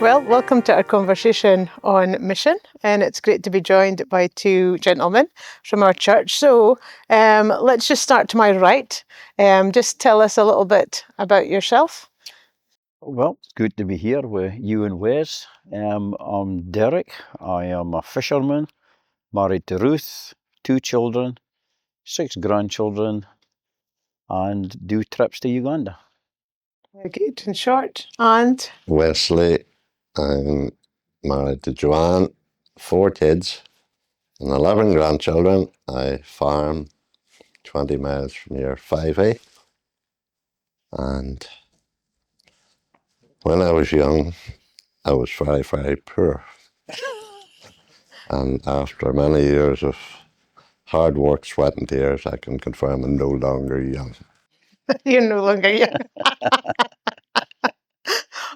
Well, welcome to our conversation on mission, and it's great to be joined by two gentlemen from our church. So let's just start to my right. Just tell us a little bit about yourself. Well, it's good to be here with you and Wes. I'm Derek. I am a fisherman, married to Ruth, 2 children, 6 grandchildren, and do trips to Uganda. Very good and short. And Wesley, I'm married to Joanne, 4 kids and 11 grandchildren. I farm 20 miles from here, 5A. And when I was young, I was very, very poor. And after many years of hard work, sweat and tears, I can confirm I'm no longer young. you're no longer young.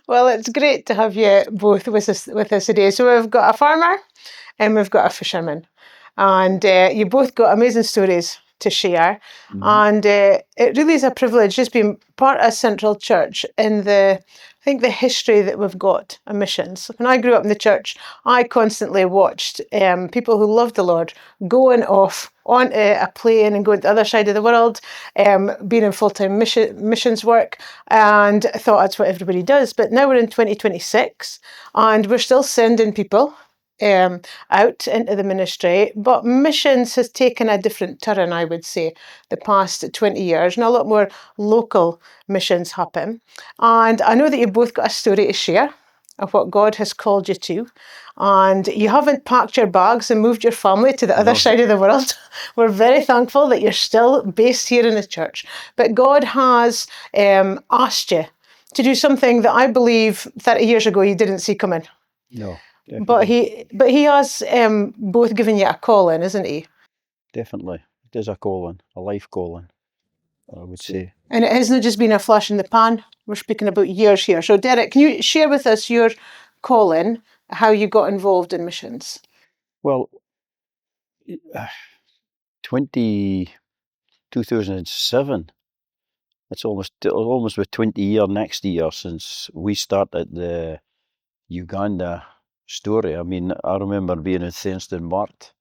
Well, it's great to have you both with us today. So we've got a farmer and we've got a fisherman, and you both got amazing stories to share. And it really is a privilege just being part of Central Church in I think the history that we've got of missions. When I grew up in the church, I constantly watched people who loved the Lord going off on a plane and going to the other side of the world, being in full-time missions work, and I thought that's what everybody does. But now we're in 2026 and we're still sending people out into the ministry, but missions has taken a different turn, I would say, the past 20 years, and a lot more local missions happen. And I know that you've both got a story to share of what God has called you to, and you haven't packed your bags and moved your family to the other side of the world. We're very thankful that you're still based here in the church, but God has asked you to do something that I believe 30 years ago you didn't see coming. No, But definitely. he has both given you a calling, isn't he? Definitely. It is a calling, a life calling, I would say. And it hasn't just been a flash in the pan. We're speaking about years here. So Derek, can you share with us your calling, how you got involved in missions? Well, 2007, it's almost with 20 year next year since we started the Uganda story. I mean, I remember being in Thenston Mart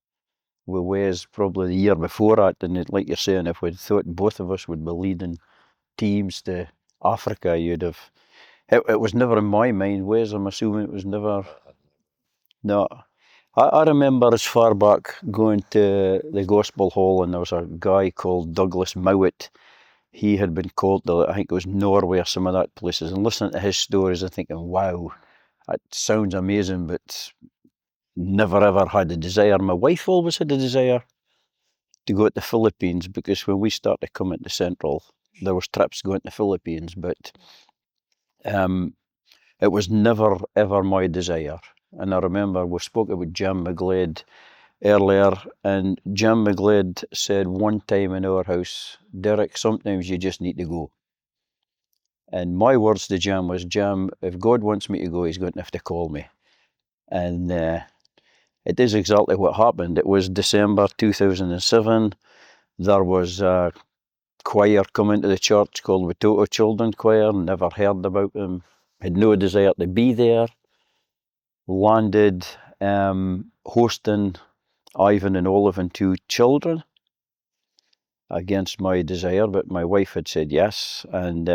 with Wes probably the year before that, and like you're saying, if we'd thought both of us would be leading teams to Africa, you'd have. It was never in my mind, Wes. I'm assuming it was never. No, I remember as far back going to the Gospel Hall, and there was a guy called Douglas Mowat. He had been called to, I think it was Norway or some of that places, and listening to his stories and thinking, wow, that sounds amazing, but never ever had a desire. My wife always had a desire to go to the Philippines, because when we started coming to Central, there was trips going to the Philippines, but it was never ever my desire. And I remember we spoke about Jim McGlade earlier, and Jim McGlade said one time in our house, Derek, sometimes you just need to go. And my words to Jim was, Jim, if God wants me to go, he's going to have to call me. And it is exactly what happened. It was December 2007. There was a choir coming to the church called Watoto Children Choir. Never heard about them. Had no desire to be there. Landed hosting Ivan and Olive and 2 children against my desire, but my wife had said yes. And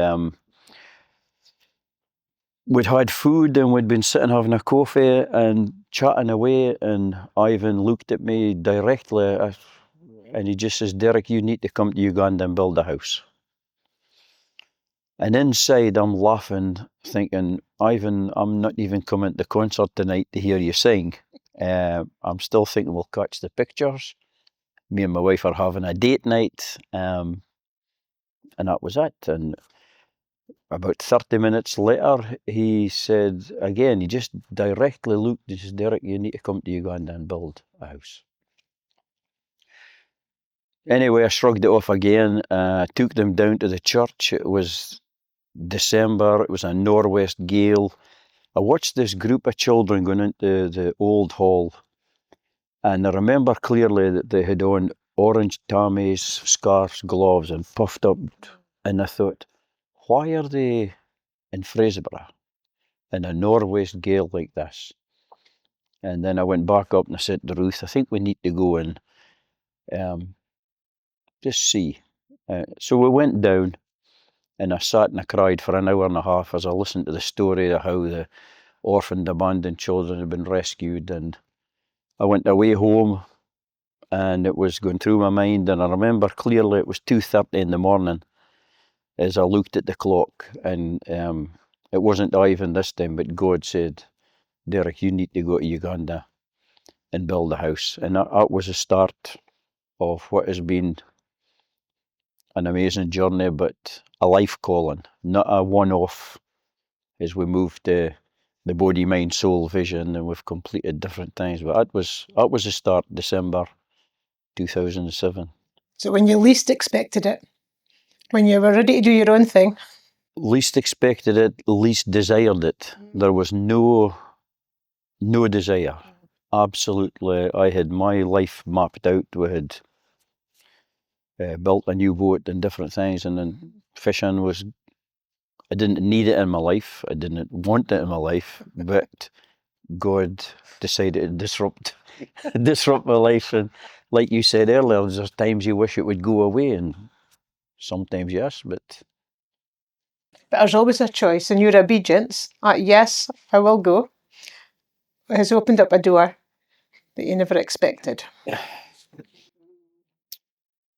we'd had food and we'd been sitting having a coffee and chatting away, and Ivan looked at me directly and he just says, Derek, you need to come to Uganda and build a house. And inside I'm laughing, thinking, Ivan, I'm not even coming to the concert tonight to hear you sing. I'm still thinking we'll catch the pictures. Me and my wife are having a date night, and that was it. And about 30 minutes later, he said again, he just directly looked and said, Derek, you need to come to Uganda and build a house. Anyway, I shrugged it off again, took them down to the church. It was December, it was a northwest gale. I watched this group of children going into the old hall, and I remember clearly that they had on orange tamis, scarves, gloves, and puffed up. And I thought, why are they in Fraserburgh? in a northwest gale like this. And then I went back up and I said to Ruth, I think we need to go and just see. So we went down, and I sat and I cried for an hour and a half as I listened to the story of how the orphaned, abandoned children had been rescued. And I went away home, and it was going through my mind, and I remember clearly it was 2:30 in the morning as I looked at the clock, and it wasn't Ivan this time, but God said, Derek, you need to go to Uganda and build a house. And that was the start of what has been an amazing journey, but a life calling, not a one-off, as we moved to the body, mind, soul vision, and we've completed different things. But that was the start, December 2007. So when you least expected it, when you were ready to do your own thing. Least expected it, least desired it. There was no desire. Absolutely, I had my life mapped out. We had built a new boat and different things, and then fishing was, I didn't need it in my life. I didn't want it in my life, but God decided to disrupt my life. And like you said earlier, there's times you wish it would go away, and sometimes yes, but there's always a choice, and your obedience, yes, I will go, has opened up a door that you never expected.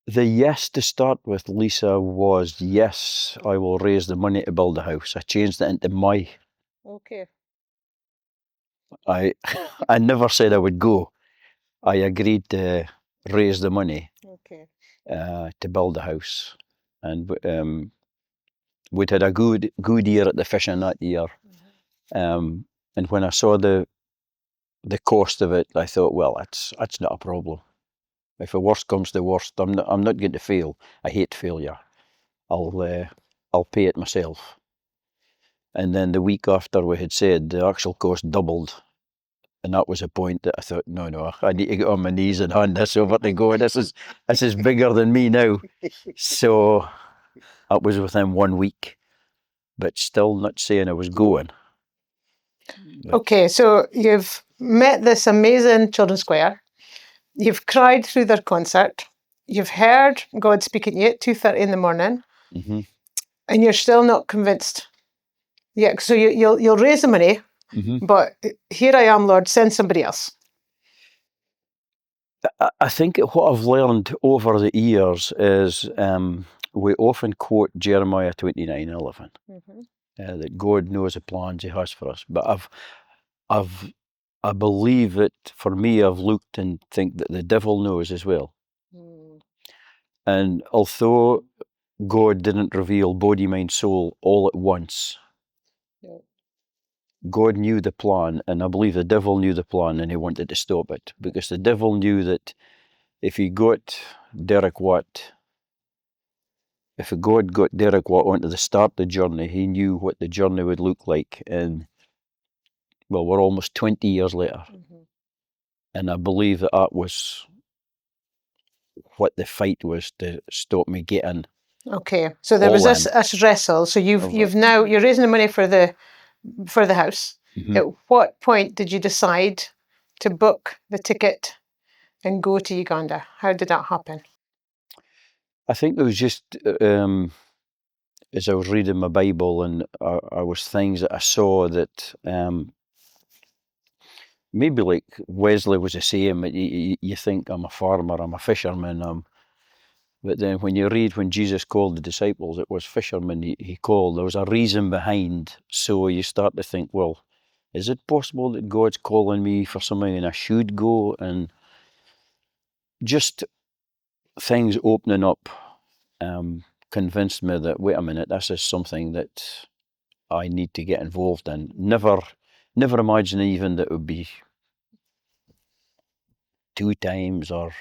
The yes to start with, Lisa, was yes, I will raise the money to build a house. I changed it into my. Okay. I never said I would go. I agreed to raise the money Okay. to build a house, and we'd had a good year at the fishing that year. And when I saw the cost of it, I thought, well, that's not a problem. If the worst comes to worst, I'm not going to fail. I hate failure. I'll pay it myself. And then the week after we had said, the actual cost doubled. And that was a point that I thought, no, I need to get on my knees and hand this over to God. This is bigger than me now. So that was within 1 week, but still not saying I was going. Okay, so you've met this amazing children's choir. You've cried through their concert. You've heard God speaking to you at 2:30 in the morning, and you're still not convinced. Yeah, so you'll raise the money, but here I am, Lord, send somebody else. I think what I've learned over the years is we often quote Jeremiah 29:11, that God knows the plans He has for us. But I believe that for me, I've looked and think that the devil knows as well. And although God didn't reveal body, mind, soul all at once, God knew the plan, and I believe the devil knew the plan, and he wanted to stop it, because the devil knew that if God got Derek Watt onto the start of the journey, he knew what the journey would look like. And well, we're almost 20 years later. And I believe that was what the fight was, to stop me getting. Okay, so there was this wrestle. So you're raising the money for the house. At what point did you decide to book the ticket and go to Uganda? How did that happen? I think it was just as I was reading my Bible, and I was things that I saw that maybe like Wesley was the same. You think, I'm a farmer, I'm a fisherman, but then when you read when Jesus called the disciples, it was fishermen he called. There was a reason behind. So you start to think, well, is it possible that God's calling me for something and I should go? And just things opening up convinced me that, wait a minute, this is something that I need to get involved in. Never imagine even that it would be 2 times or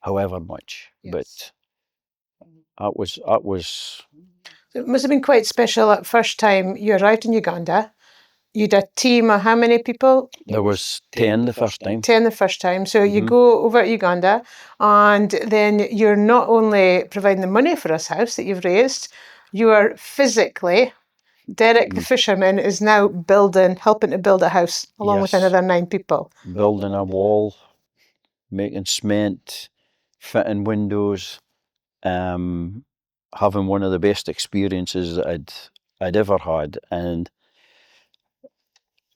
however much. Yes. But that was. It must have been quite special that first time you arrived in Uganda. You had a team of how many people? There was 10 the first time. 10 the first time. So you go over to Uganda, and then you're not only providing the money for this house that you've raised, you are physically Derek, the fisherman, is now helping to build a house along with Yes. another 9 people. Building a wall, making cement, fitting windows, having one of the best experiences that I'd ever had. And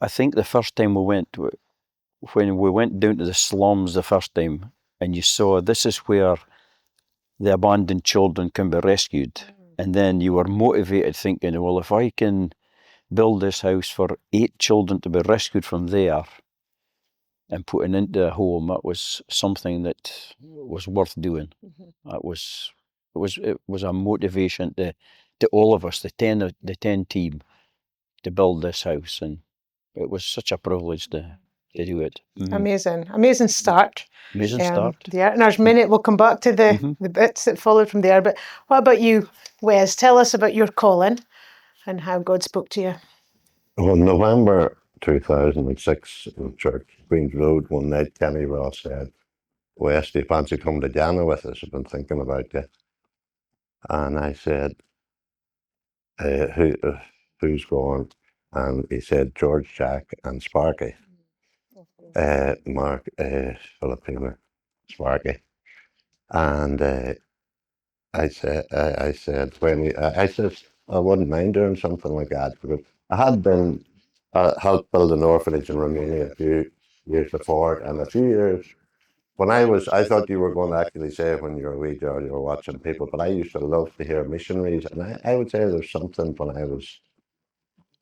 I think the first time when we went down to the slums the first time, and you saw this is where the abandoned children can be rescued. And then you were motivated thinking, well, if I can build this house for 8 children to be rescued from there and putting into a home, that was something that was worth doing. It was a motivation to all of us, the 10 team, to build this house, and it was such a privilege to do it. Amazing start. Amazing start. There, and there's many. We'll come back to the bits that followed from there. But what about you, Wes? Tell us about your calling and how God spoke to you. Well, November 2006 in church, Queen's Road, one night, Kenny Ross said, Wes, do you fancy coming to Ghana with us? I've been thinking about you. And I said, who's going? And he said, George, Jack, and Sparky. Mark, Filipino, Sparky. And I said, I said, I wouldn't mind doing something like that, because I had been helped build an orphanage in Romania a few years before, and a few years when I thought you were going to actually say when you were a wee girl you were watching people, but I used to love to hear missionaries, and I would say there's something when I was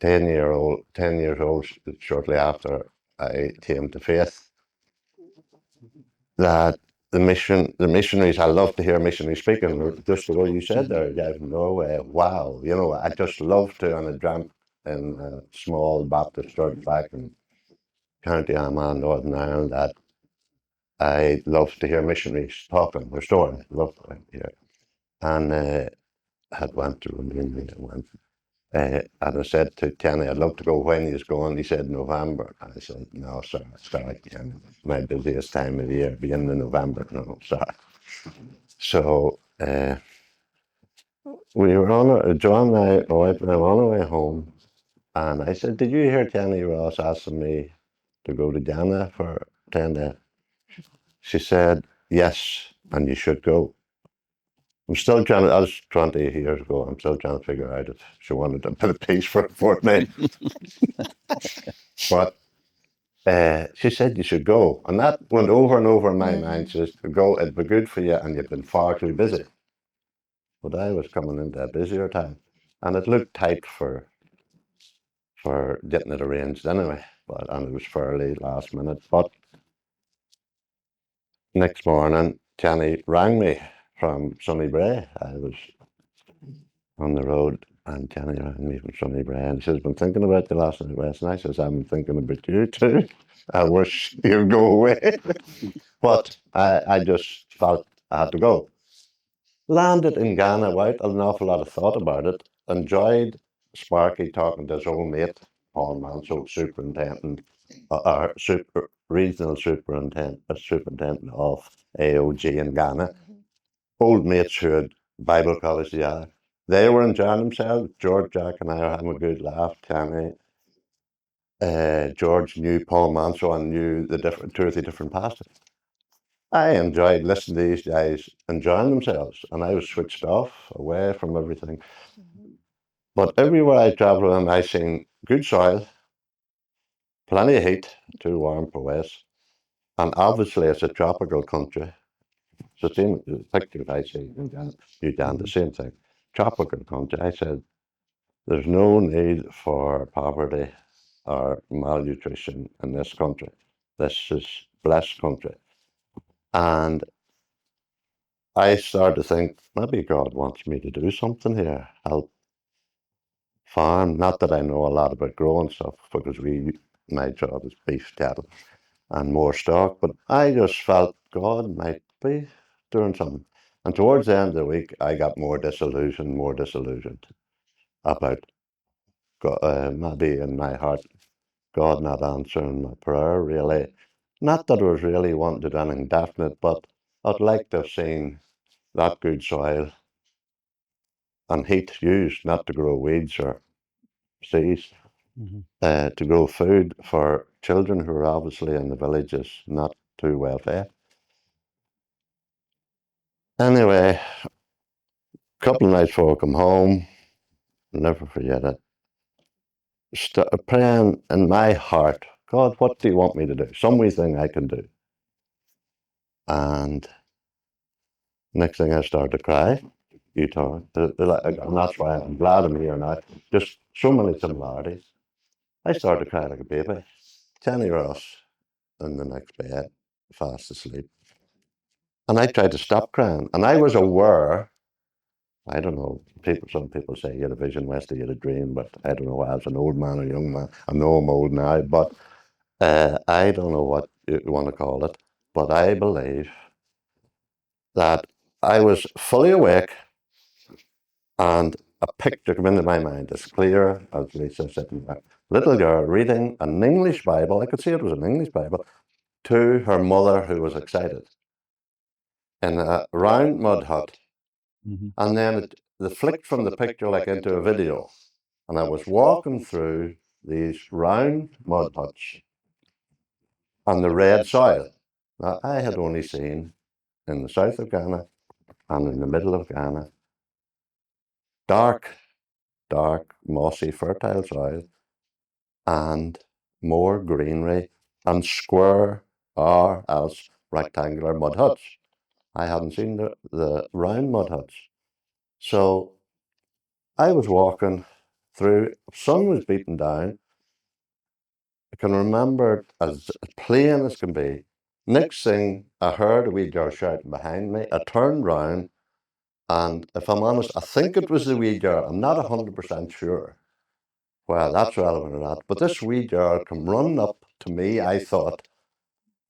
10 years old, shortly after I came to faith, that the missionaries, I love to hear missionaries speaking, just the way you said there, Jeff, Norway, wow, I just love to, and I dreamt in a small Baptist church back in County Armagh, Northern Ireland, that I love to hear missionaries talking, their story, love to hear. And had went to Romania, and I said to Kenny, I'd love to go when he's going. He said November. I said, no, sorry, Kenny. My busiest time of the year, beginning of November. No, sorry. So we were John and I, my wife and I, were on our way home, and I said, did you hear Kenny Ross asking me to go to Ghana for 10 days? She said, yes, and you should go. I was 20 years ago, I'm still trying to figure out if she wanted a bit of peace for a fortnight. But she said you should go. And that went over and over in my mind. She says, go, it'd be good for you, and you've been far too busy. But I was coming into a busier time. And it looked tight for getting it arranged anyway. And it was fairly last minute. But next morning, Kenny rang me from Sunnybray. I was on the road, and Kenny rang me from Sunnybray, and he says, been thinking about you last night, Wes. And I says, I've been thinking about you too. I wish you'd go away. But I just felt I had to go. Landed in Ghana without an awful lot of thought about it. Enjoyed Sparky talking to his old mate, Paul Manso, superintendent, regional superintendent of AOG in Ghana. Old mates who had Bible college together. They were enjoying themselves. George, Jack, and I were having a good laugh. Kenny, George knew Paul Manso and knew the two or three different pastors. I enjoyed listening to these guys enjoying themselves, and I was switched off, away from everything. But everywhere I travelled, and I seen good soil, plenty of heat, too warm for West, and obviously it's a tropical country. It's the same pictures I see in Uganda, the same thing. Tropical country. I said, there's no need for poverty or malnutrition in this country. This is blessed country. And I started to think, maybe God wants me to do something here, help farm. Not that I know a lot about growing stuff, because my job is beef cattle and more stock, but I just felt God might be doing something. And towards the end of the week, I got more disillusioned about God, maybe in my heart, God not answering my prayer, really. Not that I was really wanting to do anything definite, but I'd like to have seen that good soil and heat used not to grow weeds or seas to grow food for children who are obviously in the villages not too well fed. Anyway, a couple of nights before I come home, I'll never forget it, praying in my heart, God, what do you want me to do? Some wee thing I can do. And next thing I started to cry, guitar. And that's why I'm glad I'm here now. Just so many similarities. I started to cry like a baby. 10 Ross in the next bed, fast asleep. And I tried to stop crying. And I was aware, I don't know, some people say you had a vision, Wesley, you had a dream, but I don't know whether I was an old man or a young man. I know I'm old now, but I don't know what you want to call it. But I believe that I was fully awake and a picture came into my mind as clear as Lisa sitting there. Little girl reading an English Bible, I could see it was an English Bible, to her mother who was excited in a round mud hut. And then they flicked from the picture like into a video. And I was walking through these round mud huts on the red soil. Now, I had only seen in the south of Ghana and in the middle of Ghana dark, mossy, fertile soil and more greenery and square or else rectangular mud huts. I hadn't seen the round mud huts. So I was walking through, sun was beating down. I can remember as plain as can be. Next thing, I heard a wee girl shouting behind me. I turned round, and if I'm honest, I think it was the wee girl. I'm not 100% sure. Well, that's relevant or not. But this wee girl come running up to me, I thought.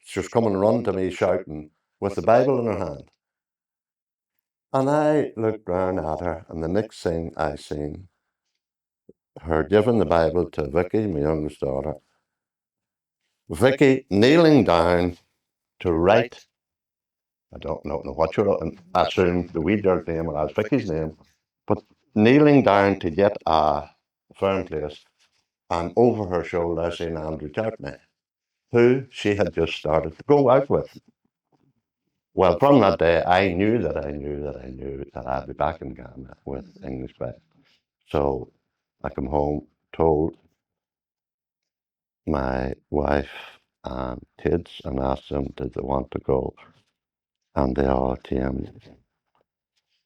She was coming running to me shouting with the Bible in her hand. And I looked round at her, and the next thing I seen, her giving the Bible to Vicky, my youngest daughter. Vicky kneeling down to write, I don't know what you're, I assume the wee girl's name or as Vicky's name, but kneeling down to get a firm place, and over her shoulder I seen Andrew Chartney, who she had just started to go out with. Well, from that day, I knew that I'd be back in Ghana with English Bible. So I come home, told my wife and kids, and asked them, did they want to go? And they all came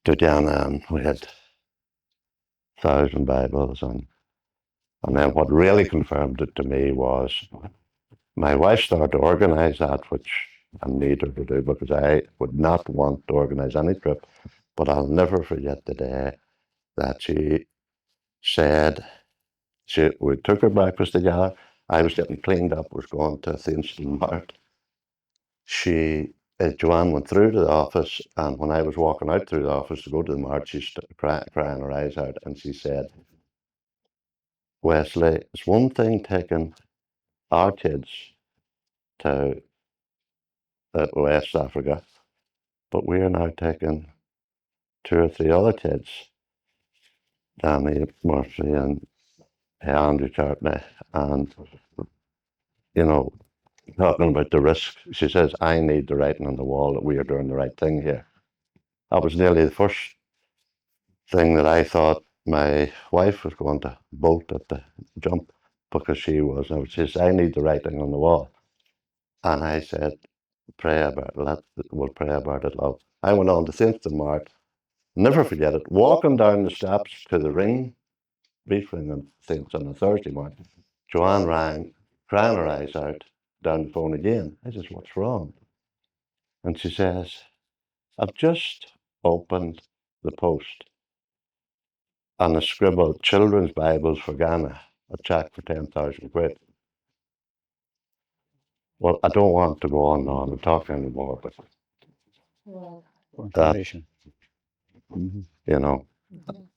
to Ghana, and we had 1,000 Bibles. And then what really confirmed it to me was my wife started to organise that, which I need her to do because I would not want to organise any trip. But I'll never forget the day that she said, we took her breakfast together. I was getting cleaned up, was going to Thinston Mart. Joanne went through to the office, and when I was walking out through the office to go to the Mart, she started crying her eyes out, and she said, Wesley, it's one thing taking our kids to West Africa, but we are now taking 2 or 3 other kids, Danny Murphy and Andrew Chartney, and, you know, talking about the risk. She says, I need the writing on the wall that we are doing the right thing here. That was nearly the first thing that I thought my wife was going to bolt at the jump, because she was. And she says, I need the writing on the wall. And I said, pray about it. We'll pray about it, love. I went on to Thinston Mart. Never forget it. Walking down the steps to the ring, beef ring on Thinston on a Thursday morning, Joanne rang, crying her eyes out, down the phone again. I said, what's wrong? And she says, I've just opened the post and I scribbled Children's Bibles for Ghana, a check for 10,000 quid. Well, I don't want to go on and talk anymore, but you know,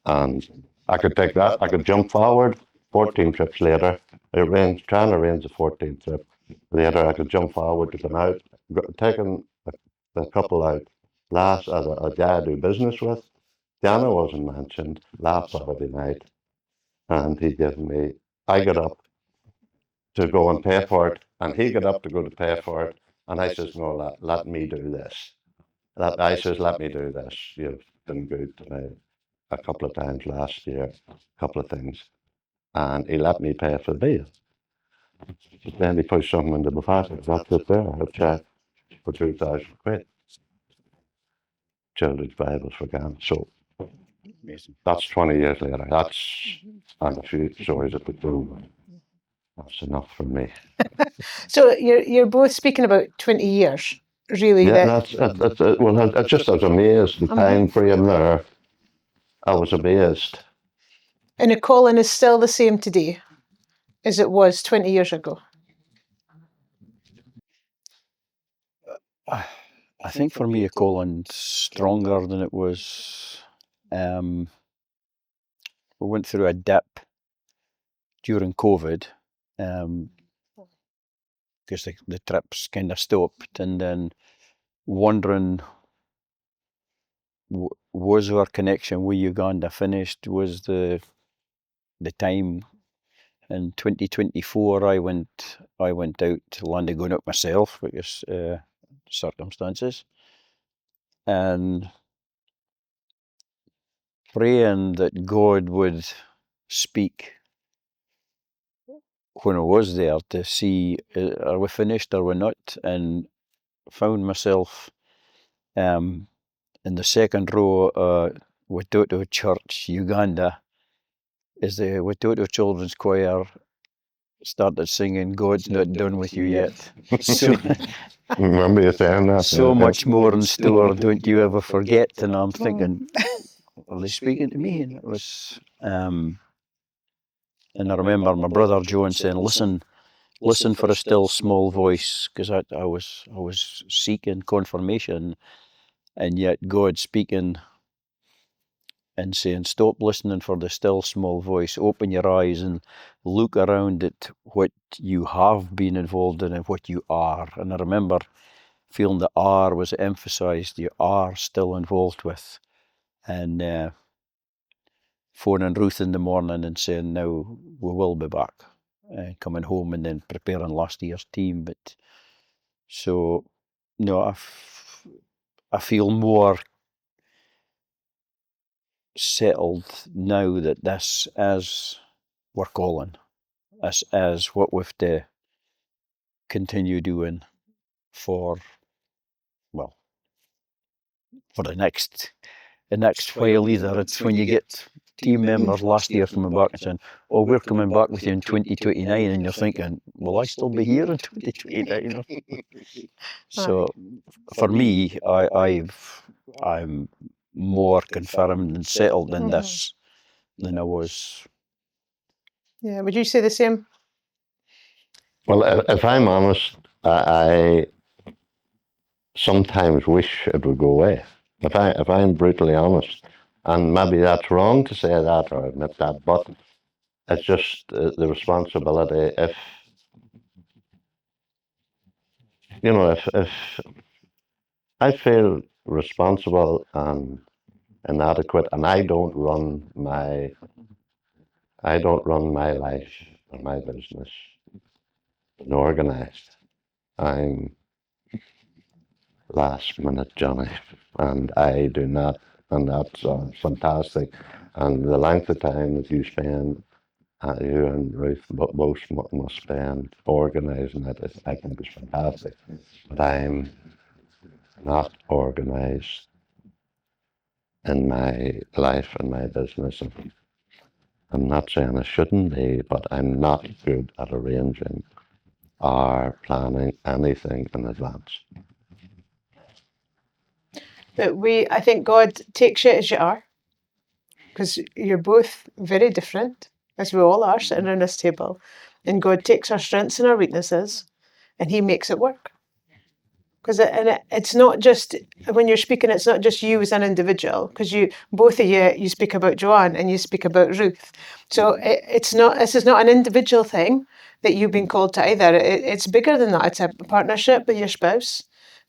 and I could take that, I could jump forward 14 trips later, trying to arrange the 14th trip. Later, I could jump forward to come out, taking a couple out, last as a guy I do business with. Ghana wasn't mentioned, last Saturday night. and I got up to go and pay for it, and he got up to go to pay for it, and I says, no, let me do this. I says, let me do this. You've been good to me a couple of times last year, a couple of things. And he let me pay for the bill. But then he pushed something into my pocket. That's it there, a check for 2,000 quid. Children's Bibles for Ghana. So Amazing. that's 20 years later. And a few stories at the do. That's enough for me. So you're both speaking about 20 years, really. Yeah, that's well, I just was amazed. The time frame there, I was amazed. And the calling is still the same today as it was 20 years ago. I think for me, a calling stronger than it was. We went through a dip during COVID, because the trips kind of stopped, and then wondering, was our connection with Uganda finished? Was the time in 2024 I went out to land going out myself because circumstances, and praying that God would speak when I was there to see, are we finished, are we not? And found myself in the second row, Watoto Church, Uganda, as the Watoto Children's Choir started singing, God's not done with you yet. So, Remember you saying that? so much more in store, don't you ever forget. And I'm thinking, are they speaking to me? And it was, and I remember my brother John saying, listen for a still small voice, because I was seeking confirmation, and yet God speaking and saying, stop listening for the still small voice, open your eyes and look around at what you have been involved in and what you are. And I remember feeling the R was emphasised, you are still involved with. And phoning Ruth in the morning and saying, now we will be back, coming home and then preparing last year's team. But so, no, I feel more settled now that this is we're calling, this is what we've to continue doing for the next while. Either it's when you get team members last year coming back and saying, oh, we're coming back with you in 2029, and you're thinking, will I still be here in 2029? So for me, I'm more confirmed and settled in this than I was. Yeah, would you say the same? Well, if I'm honest, I sometimes wish it would go away. If I'm brutally honest, and maybe that's wrong to say that or admit that, but it's just the responsibility. If I feel responsible and inadequate, and I don't run my life or my business organised. I'm last minute Johnny, and I do not, and that's fantastic. And the length of time that you spend, you and Ruth both must spend organising it, I think is fantastic. But I'm not organised in my life and my business. I'm not saying I shouldn't be, but I'm not good at arranging or planning anything in advance. But I think God takes you as you are, because you're both very different, as we all are sitting around this table. And God takes our strengths and our weaknesses, and He makes it work. Because it's not just, when you're speaking, it's not just you as an individual, because both of you speak about Joanne and you speak about Ruth. So this is not an individual thing that you've been called to either. It's bigger than that. It's a partnership with your spouse,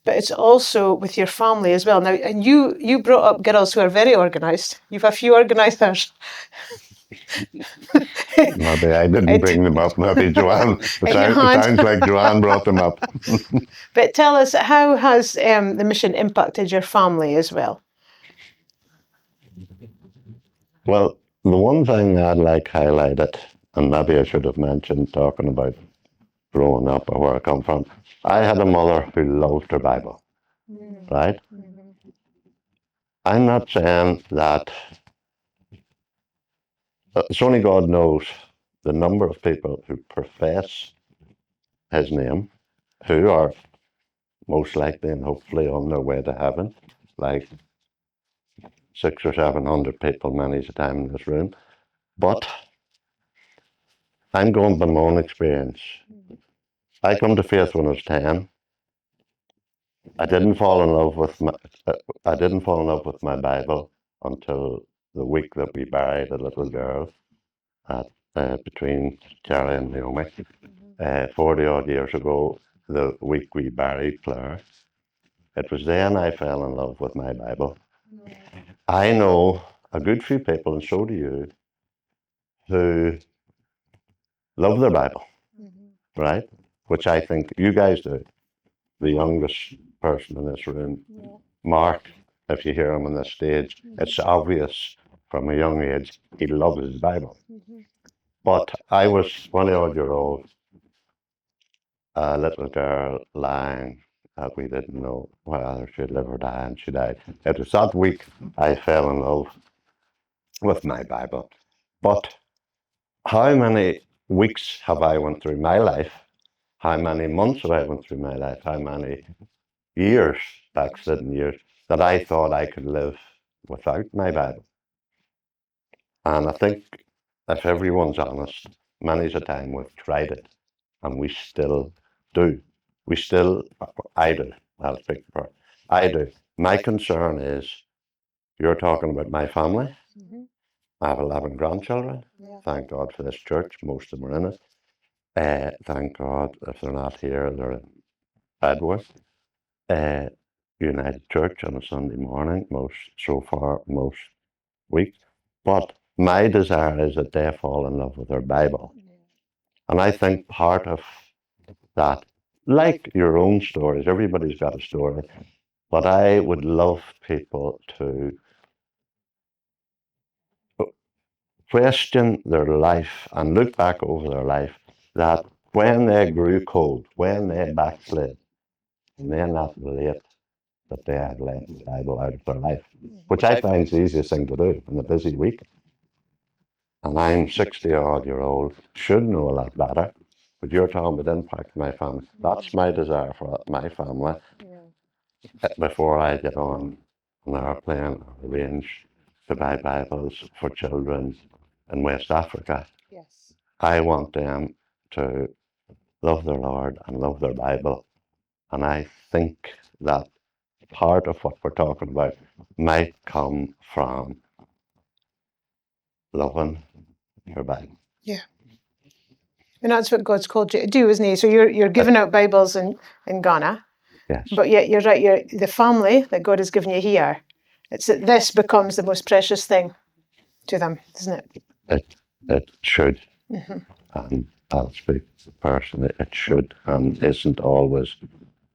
but it's also with your family as well. Now, and you brought up girls who are very organised. You've a few organisers. Maybe I didn't bring them up. Maybe Joanne. It sounds like Joanne brought them up. But tell us, how has the mission impacted your family as well? Well, the one thing I'd like highlighted, and maybe I should have mentioned talking about growing up or where I come from, I had a mother who loved her Bible, right? I'm not saying that, it's only God knows the number of people who profess his name, who are most likely and hopefully on their way to heaven, like 600 or 700 people many a time in this room. But I'm going by my own experience. I come to faith when I was 10. I didn't fall in love with my Bible until the week that we buried a little girl at, between Terry and Naomi. 40 odd years ago, the week we buried Claire. It was then I fell in love with my Bible. I know a good few people, and so do you, who love their Bible, right? Which I think you guys do. The youngest person in this room, Mark, if you hear him on this stage, it's obvious from a young age he loves his Bible. But I was 20-odd-year-old, a little girl lying that we didn't know whether she'd live or die, and she died. It was that week I fell in love with my Bible. But how many weeks have I went through my life? How many months have I went through my life? How many years, backslidden years, that I thought I could live without my Bible? And I think if everyone's honest, many's a time we've tried it, and we still do. I do. I'll speak for I do. My concern is, you're talking about my family. I have 11 grandchildren. Thank God for this church. Most of them are in it. Thank God if they're not here, they're in Edworth. United Church on a Sunday morning, most weeks. But my desire is that they fall in love with their Bible. And I think part of that, like your own stories, everybody's got a story, but I would love people to question their life and look back over their life, that when they grew cold, when they backslid, and they not relate that they had left the Bible out of their life, which I find is the easiest thing to do in a busy week. And I'm 60-odd-year-old, should know a lot better, but you're talking about impact on my family. That's my desire for my family. Before I get on an airplane or arrange to buy Bibles for children in West Africa, I want them to love their Lord and love their Bible. And I think that part of what we're talking about might come from loving your Bible. Yeah. And that's what God's called you to do, isn't he? So you're giving out Bibles in Ghana. Yes. But yet you're right, the family that God has given you here, it's that this becomes the most precious thing to them, isn't it? It should. And I'll speak personally, it should and isn't always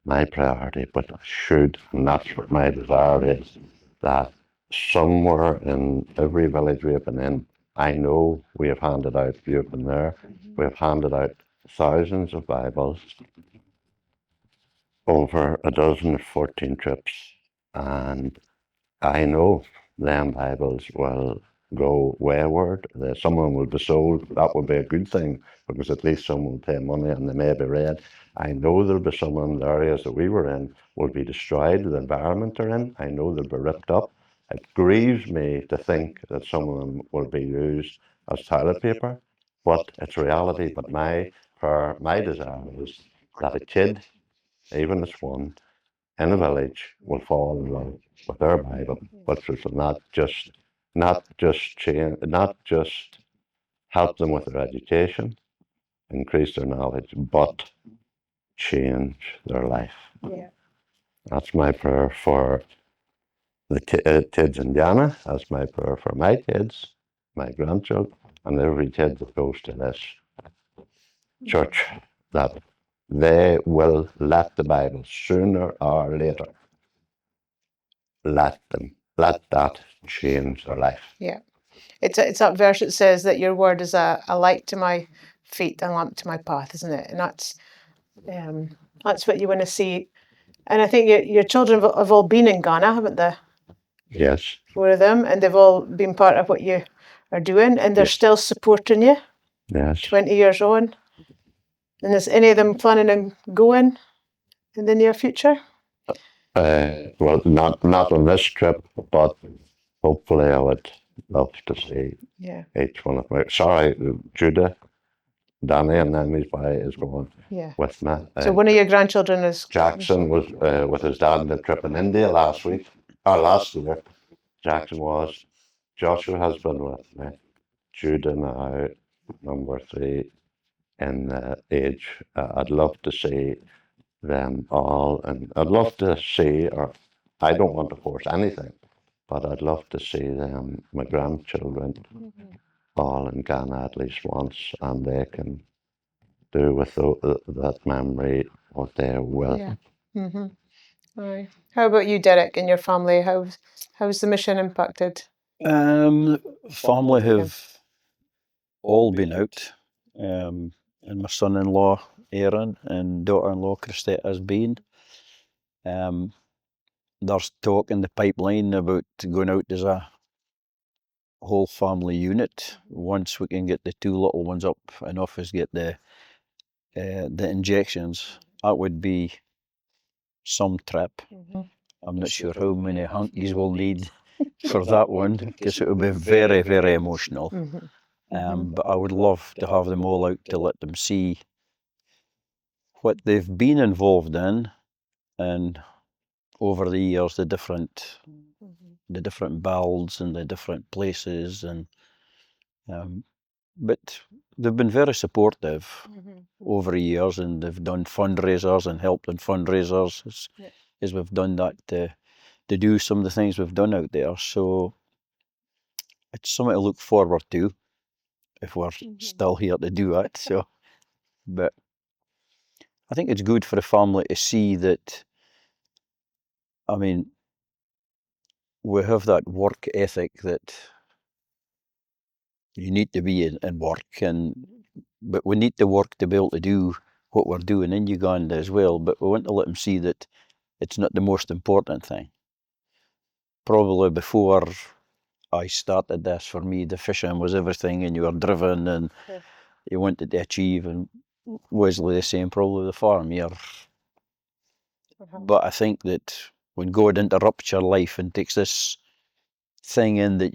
my priority, but it should, and that's what my desire is, that somewhere in every village we have been in, I know we have handed out, you've been there, we have handed out thousands of Bibles over a dozen or 14 trips, and I know them Bibles will go wayward. Someone will be sold. That would be a good thing, because at least someone will pay money and they may be read. I know there'll be some in the areas that we were in will be destroyed, the environment they're in. I know they'll be ripped up. It grieves me to think that some of them will be used as toilet paper, but it's reality. But my desire is that a kid, even this one, in a village will fall in love with their Bible, which will not just help them with their education, increase their knowledge, but change their life. Yeah. That's my prayer for the kids in Ghana. That's my prayer for my kids, my grandchildren, and every kid that goes to this church, that they will let the Bible sooner or later. Let that change their life. Yeah. It's that verse that says that your word is a light to my feet and a lamp to my path, isn't it? And that's what you want to see. And I think your children have all been in Ghana, haven't they? Yes. 4 of them, and they've all been part of what you are doing, and they're still supporting you. Yes. 20 years on. And is any of them planning on going in the near future? Well, not on this trip, but hopefully I would love to see each one of my. Sorry, Judah, Danny, and then his wife is going with me. So one of your grandchildren is Jackson was with his dad on the trip in India last year. Jackson was. Joshua has been with me. Judah now, number 3 in the age. I'd love to see them all, and I'd love to see, or I don't want to force anything, but I'd love to see them, my grandchildren, all in Ghana at least once, and they can do with that memory what they will. Yeah. Mm-hmm. Right. How about you, Derek, and your family? How's the mission impacted? Family have all been out, and my son-in-law Aaron and daughter-in-law Christette has been. There's talk in the pipeline about going out as a whole family unit once we can get the 2 little ones up enough as get the injections. That would be some trip. I'm not sure how many hunkies we'll need for that one, because it will be very, very emotional. But I would love to have them all out to let them see what they've been involved in, and over the years the different builds and the different places, and but they've been very supportive over the years, and they've done fundraisers and helped in fundraisers as we've done that to do some of the things we've done out there. So it's something to look forward to if we're still here to do it. So, but I think it's good for the family to see that. I mean, we have that work ethic that you need to be in work, but we need to work to be able to do what we're doing in Uganda as well. But we want to let them see that it's not the most important thing. Probably before I started this, for me, the fishing was everything, and you were driven, and you wanted to achieve. And Wesley the same, probably the farm. But I think that when God interrupts your life and takes this thing in that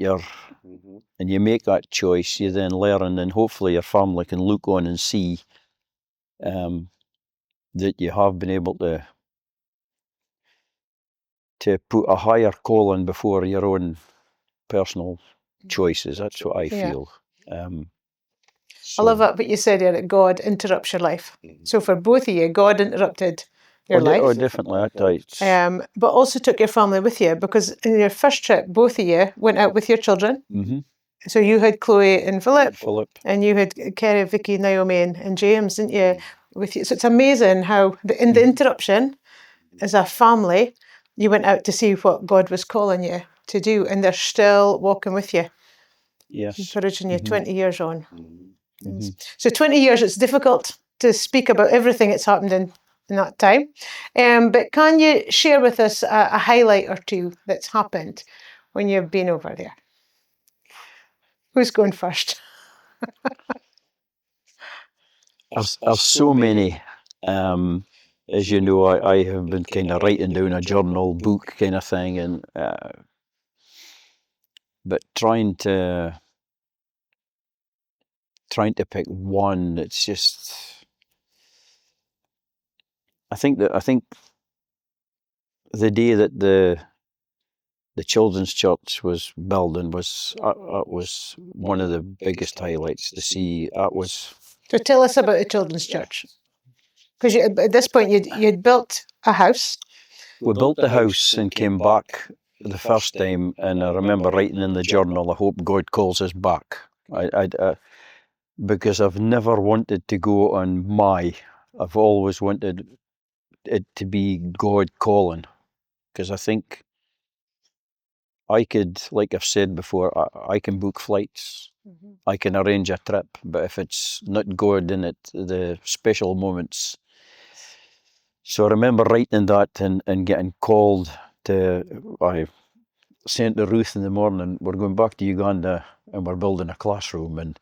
and you make that choice, you then learn, and hopefully your family can look on and see that you have been able to put a higher calling before your own personal choices. That's what I feel. I love that what you said here, that God interrupts your life. So for both of you, God interrupted your life. Oh, definitely. But also took your family with you, because in your first trip, both of you went out with your children. So you had Chloe and Philip, and you had Kerry, Vicky, Naomi, and James, didn't you, with you? So it's amazing how in the interruption, as a family, you went out to see what God was calling you to do, and they're still walking with you. Yes. Encouraging you 20 years on. So 20 years, it's difficult to speak about everything that's happened in that time. But can you share with us a highlight or two that's happened when you've been over there? Who's going first? I've so many. As you know, I have been kind of writing down a journal book kind of thing, and but trying to pick one. It's just, I think the day that the children's church was building was one of the biggest highlights to see. So tell us about the children's church, because at this point you'd built a house. We built the house and came back the first time, and I remember writing in the journal, I hope God calls us back. Because I've never wanted to go on my. I've always wanted it to be God calling, because I think I could, like I've said before, I can book flights, I can arrange a trip, but if it's not God in it, the special moments. So I remember writing that and getting called to, I sent to Ruth in the morning, we're going back to Uganda and we're building a classroom, and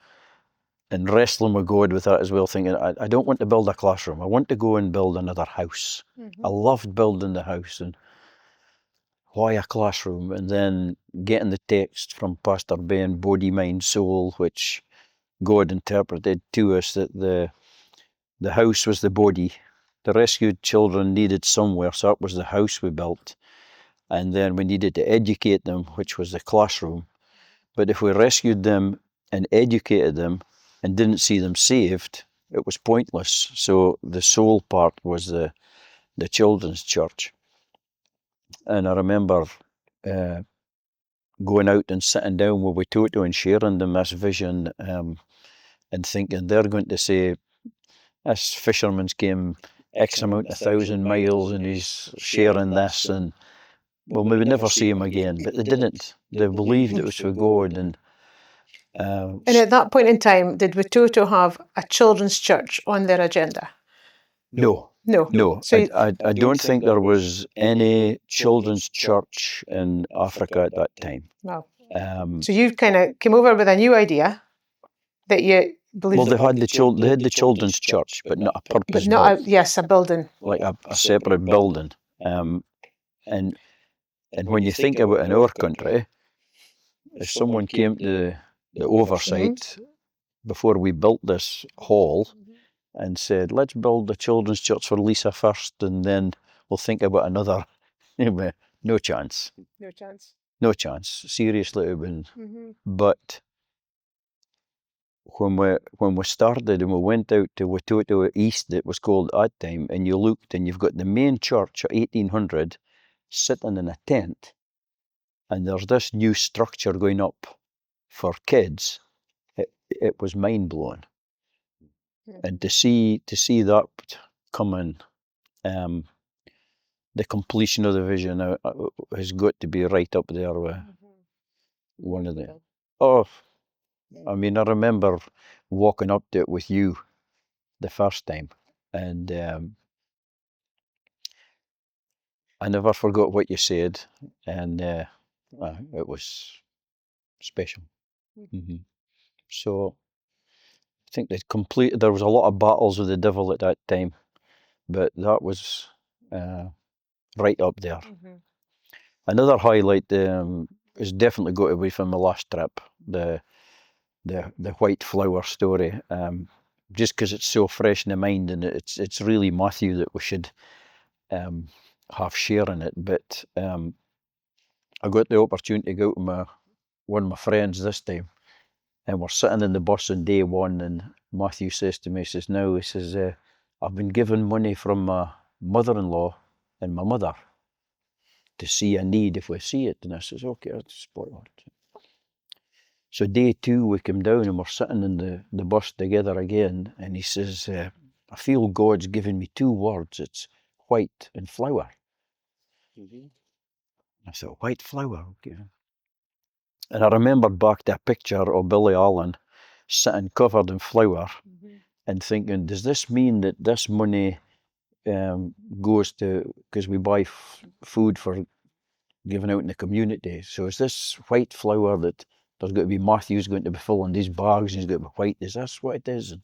wrestling with God with that as well, thinking, I don't want to build a classroom, I want to go and build another house. I loved building the house, and why a classroom? And then getting the text from Pastor Ben, Body, Mind, Soul, which God interpreted to us that the house was the body. The rescued children needed somewhere, so that was the house we built. And then we needed to educate them, which was the classroom. But if we rescued them and educated them and didn't see them saved, it was pointless. So the soul part was the children's church. And I remember going out and sitting down with Watoto and sharing them this vision, and thinking they're going to say, this fisherman's came X amount of 1,000 miles and he's sharing this, and well, we would never see him again. But they didn't. They believed it was for God. And at that point in time, did Watoto have a children's church on their agenda? No. So I don't think there was any children's church in Africa at that time. Wow. So you kind of came over with a new idea that you believed. Well, they had the children's church, but not a purpose but not built, a building. like a separate building. And when you think about in our country, if someone came to the oversight before we built this hall and said, let's build the children's church for Lisa first, and then we'll think about another, no chance. No chance. No chance. Seriously, it would. But when we started and we went out to Watoto East, it was called at that time, and you looked and you've got the main church at 1800 sitting in a tent, and there's this new structure going up for kids. It was mind blowing, and to see that coming, the completion of the vision has got to be right up there with one of the. Oh, I mean, I remember walking up to it with you the first time, and I never forgot what you said, and it was special. So I think there was a lot of battles with the devil at that time, but that was right up there. Another highlight is definitely got to be from the last trip, the white flower story, just because it's so fresh in the mind, and it's really Matthew that we should have sharing it. But I got the opportunity to go to one of my friends this time, and we're sitting in the bus on day one, and Matthew says to me, he says, I've been given money from my mother-in-law and my mother to see a need if we see it. And I says, okay, I'll spoil it. So day two, we came down and we're sitting in the bus together again, and he says, I feel God's given me two words. It's white and flower. I thought, white flower, okay. And I remembered back to a picture of Billy Allen sitting covered in flour, and thinking, does this mean that this money goes to, because we buy food for giving out in the community, so is this white flour that there's got to be Matthew's going to be filling these bags and he's got to be white, is this what it is? And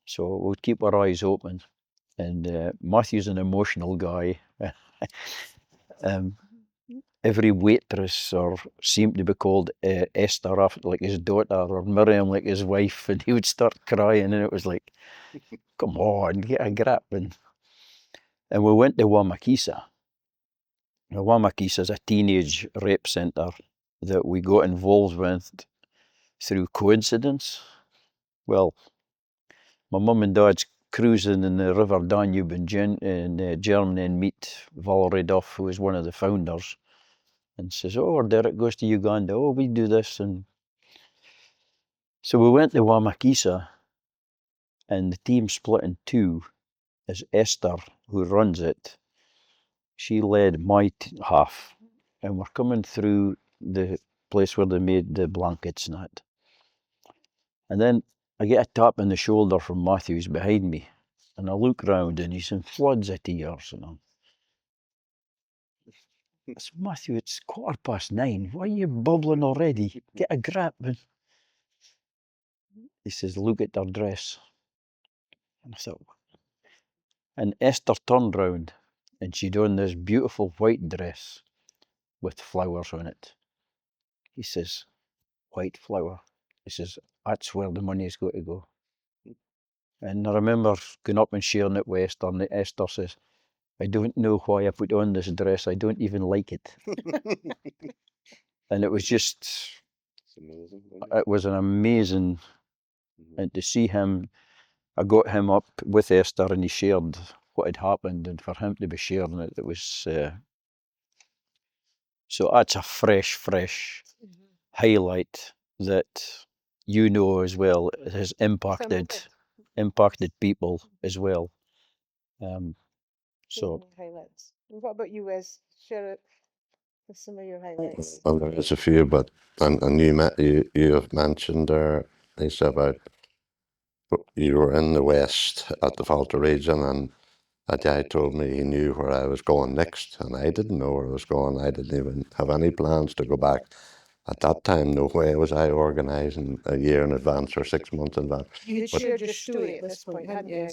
so we'll keep our eyes open. And Matthew's an emotional guy. Every waitress or seemed to be called Esther after like his daughter, or Miriam like his wife, and he would start crying, and it was like, come on, get a grip. And we went to Wamakisa. Now, Wamakisa is a teenage rape centre that we got involved with through coincidence. Well, my mum and dad's cruising in the River Danube in Germany and meet Valerie Duff, who is one of the founders, and says, oh, Derek goes to Uganda, oh, we do this. And So we went to Wamakisa, and the team split in two. As Esther, who runs it, she led my half, and we're coming through the place where they made the blankets and that. And then I get a tap on the shoulder from Matthew's behind me, and I look round, and he's in floods of tears. And I said, Matthew, it's 9:15. Why are you bubbling already? Get a grip. And he says, look at her dress. And I thought, and Esther turned round, and she'd on this beautiful white dress with flowers on it. He says, white flower. He says, that's where the money's got to go. And I remember going up and sharing it with Esther, and Esther says, I don't know why I put on this dress. I don't even like it. And it was just, it was an amazing, and to see him, I got him up with Esther, and he shared what had happened, and for him to be sharing it, it was, so that's a fresh highlight that you know as well has impacted people as well. So highlights. What about you, Wes? Share some of your highlights. Well, there is a few, but and you have mentioned there, Lisa, about you were in the West at the Falter region, and a guy told me he knew where I was going next, and I didn't know where I was going. I didn't even have any plans to go back. At that time, no way was I organising a year in advance or 6 months in advance. You shared your story at this point, hadn't you?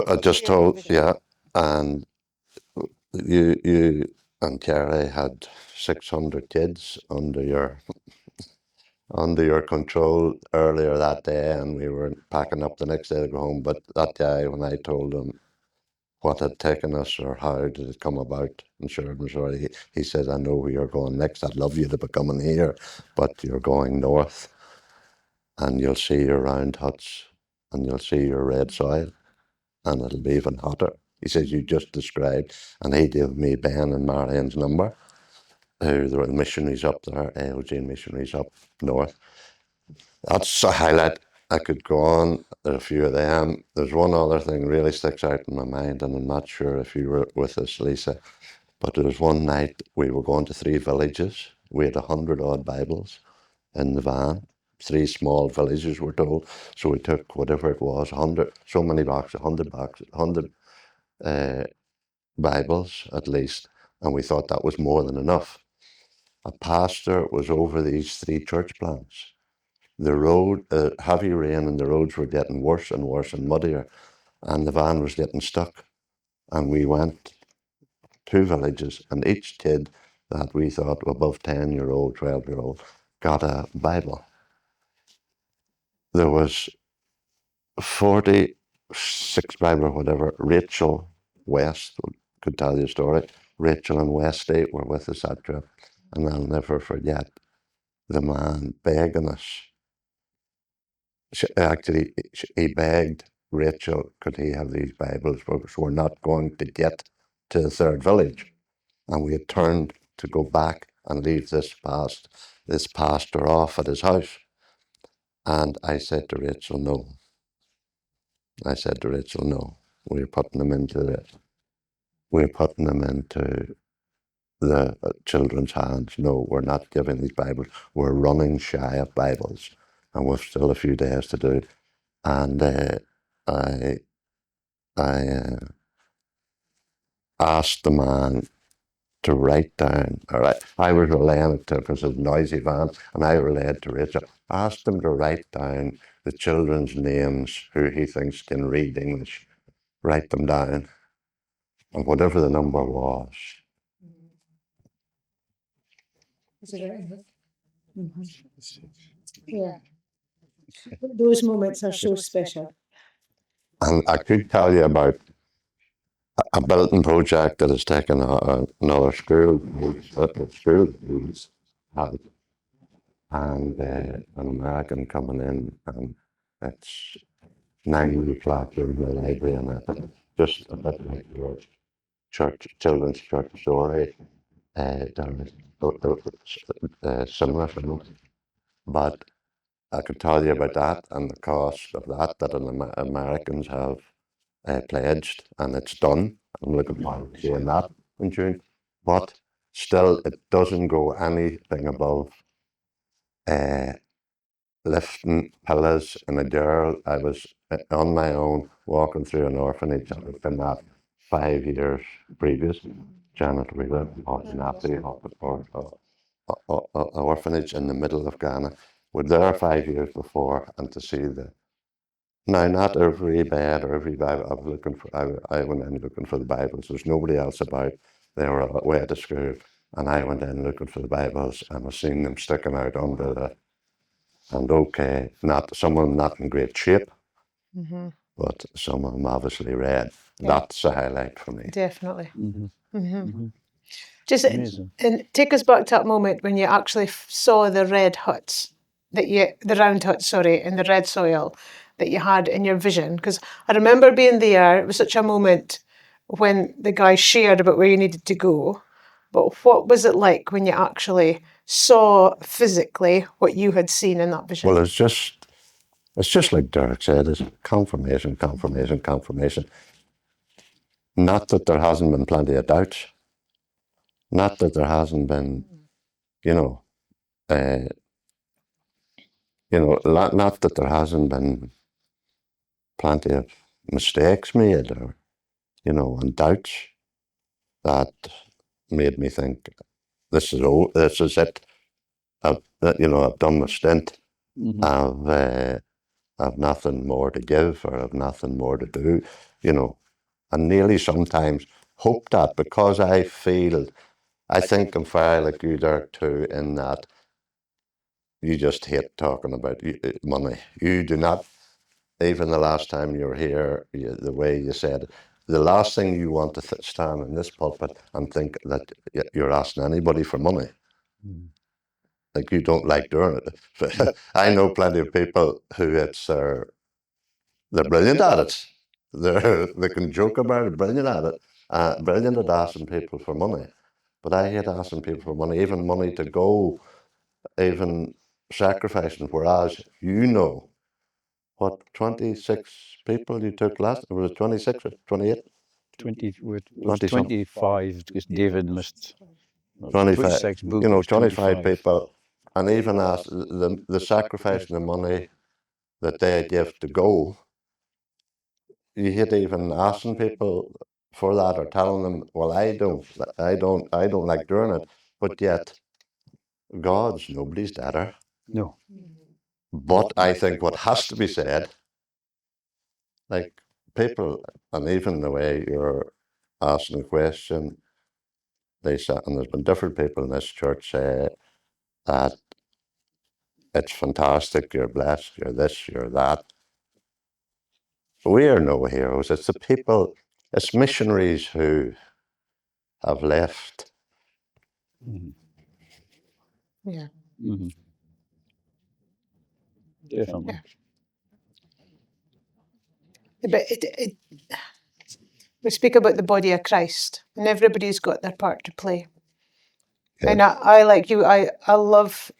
I just told, yeah, and you and Kerry had 600 kids under your control earlier that day, and we were packing up the next day to go home. But that guy, when I told him what had taken us or how did it come about in Sheridan, Missouri, he said, I know where you're going next. I'd love you to be coming here, but you're going north, and you'll see your round huts, and you'll see your red soil, and it'll be even hotter. He says, you just described, and he gave me Ben and Marian's number, who there were missionaries up there, AOG missionaries up north. That's a highlight. I could go on. There are a few of them. There's one other thing really sticks out in my mind, and I'm not sure if you were with us, Lisa, but there was one night we were going to 3 villages. We had 100 odd Bibles in the van. 3 small villages, we're told. So we took whatever it was, 100, so many boxes, 100 Bibles at least, and we thought that was more than enough. A pastor was over these 3 church plants. The road, heavy rain, and the roads were getting worse and worse and muddier, and the van was getting stuck. And we went 2 villages, and each kid that we thought above 10-year-old, 12-year-old, got a Bible. There was 46 Bible or whatever. Rachel West could tell you a story. Rachel and Wesley were with us that trip, and I'll never forget the man begging us. He begged Rachel, could he have these Bibles, because we're not going to get to the 3rd village. And we had turned to go back and leave this pastor off at his house. And I said to Rachel, no. We're putting them into the children's hands. No, we're not giving these Bibles. We're running shy of Bibles, and we've still a few days to do. And I asked the man to write down, I was relaying it to, because it's a noisy van, and I relayed to Rachel, asked him to write down the children's names who he thinks can read English, write them down, and whatever the number was. Is it right? Yeah. Those moments are so special. And I could tell you about a building project that has taken another school, and an American coming in, and it's 9 new classrooms, the library, and that. Just a bit like your children's church story. There is similar things, but I could tell you about that and the cost of that Americans have pledged, and it's done. I'm looking forward to seeing that in June. But still, it doesn't go anything above lifting pillows in a girl. I was on my own walking through an orphanage. I had been that 5 years previous. Janet Wheeler, Nappy, orphanage in the middle of Ghana. We're there 5 years before, and to see now, not every bed or every Bible. I went in looking for the Bibles. There's nobody else about. They were away at the school, and I went in looking for the Bibles, and I seen them sticking out under the. And okay, some of them not in great shape, but some of them obviously red. Yeah. That's a highlight for me. Definitely. Just and take us back to that moment when you actually saw the red huts, the round huts, in the red soil that you had in your vision. Because I remember being there. It was such a moment when the guy shared about where you needed to go. But what was it like when you actually saw physically what you had seen in that vision? Well, it's just like Derek said, it's confirmation. Not that there hasn't been plenty of doubts. Not that there hasn't been, not that there hasn't been plenty of mistakes made, or, and doubts that made me think, this is it. I've done my stint. I've nothing more to give, or I've nothing more to do, and nearly sometimes hope that, because I think I'm fair like you there too, in that you just hate talking about money. You do not, even the last time you were here, the way you said it, the last thing you want to stand in this pulpit and think that you're asking anybody for money. Like, you don't like doing it. I know plenty of people who they're brilliant at it. They can joke about it, brilliant at it, brilliant at asking people for money. But I hate asking people for money, even money to go, even sacrificing. Whereas, what, 26 people you took last? Was it 26 or 28? 25, because David missed 25, 25 25 people, and even as the sacrifice and the money that they give to go, you hate even asking people for that, or telling them, well, I don't like doing it, but yet nobody's debtor. No. But I think what has to be said, like people, and even the way you're asking a question, Lisa, and there's been different people in this church say that it's fantastic, you're blessed, you're this, you're that. We are no heroes. It's the people, it's missionaries who have left. Yeah. Definitely. Yeah. But we speak about the body of Christ, and everybody's got their part to play. Yeah. And I like you, I love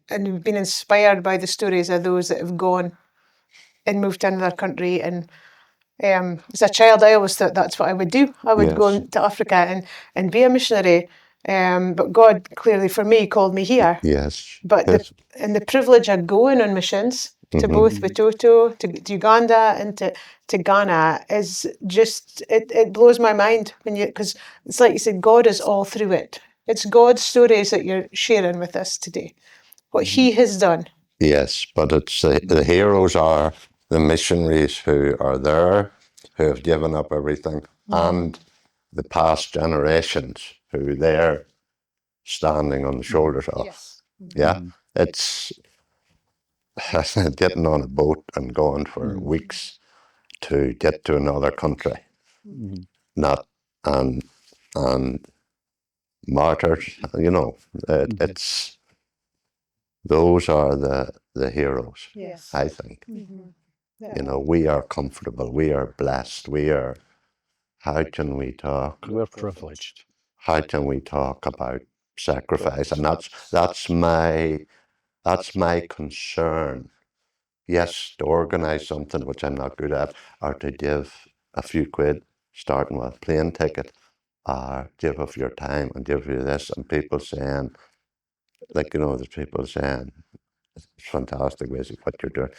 and been inspired by the stories of those that have gone and moved to another country. And as a child, I always thought that's what I would do. I would go to Africa and be a missionary. But God clearly, for me, called me here. Yes. But the privilege of going on missions to both Witoto, to Uganda, and to Ghana is just, it blows my mind, because it's like you said, God is all through it. It's God's stories that you're sharing with us today, what He has done. Yes, but it's the heroes are the missionaries who are there, who have given up everything, and the past generations who they're standing on the shoulders of. Yes. Yeah, it's getting on a boat and going for weeks to get to another country, not and martyrs. It's those are the heroes. Yes, I think. Yeah. We are comfortable. We are blessed. We are. How can we talk? We're privileged. How can we talk about sacrifice? And that's my concern. yes, to organise something, which I'm not good at, or to give a few quid, starting with a plane ticket, or give of your time and give you this, and people saying, like, there's people saying, it's fantastic, Wesley, what you're doing.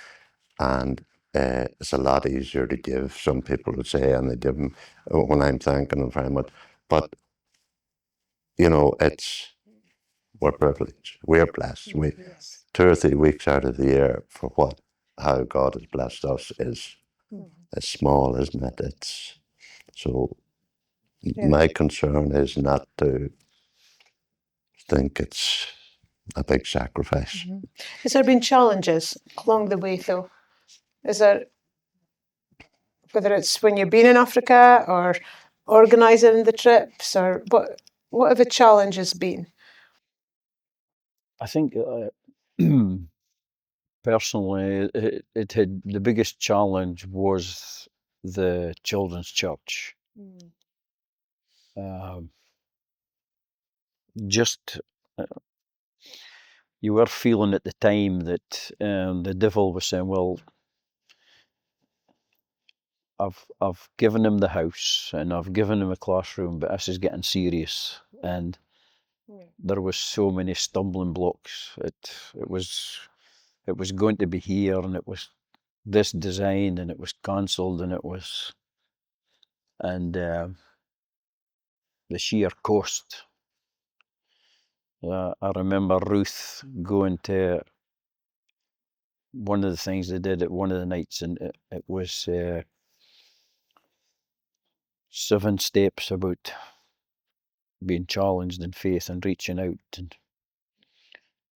And it's a lot easier to give, some people would say, and they give them when I'm thanking them very much. But, we're privileged, we're blessed. We 2 or 3 weeks out of the year for how God has blessed us is small, isn't it? So my concern is not to think it's a big sacrifice. Has there been challenges along the way, though? Is there, whether it's when you've been in Africa or organising the trips, or what have the challenges been? I think personally, it had the biggest challenge was the children's church. Just you were feeling at the time that the devil was saying, "Well, I've given him the house and I've given him a classroom, but this is getting serious." And there was so many stumbling blocks. It was going to be here, and it was this design, and it was cancelled, and the sheer cost. I remember Ruth going to one of the things they did at one of the nights, and it was 7 steps about being challenged in faith and reaching out. And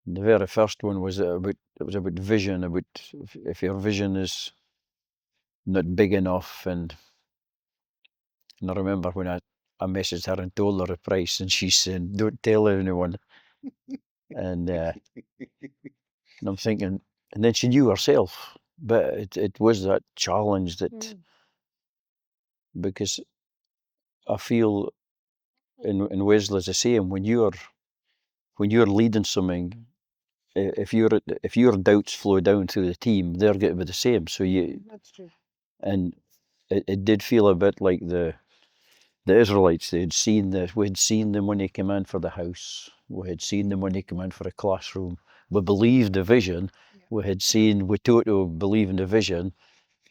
the very first one was about vision, about if your vision is not big enough. And I remember when I messaged her and told her the price, and she said, "Don't tell anyone." And I'm thinking, and then she knew herself, but it was that challenge that, because I feel in Wesley's the same, when you're leading something, if your doubts flow down through the team, they're going to be the same. So That's true. and it did feel a bit like the Israelites. We had seen them when they came in for the house. We had seen them when they came in for a classroom. We believed the vision. We totally believe in the vision,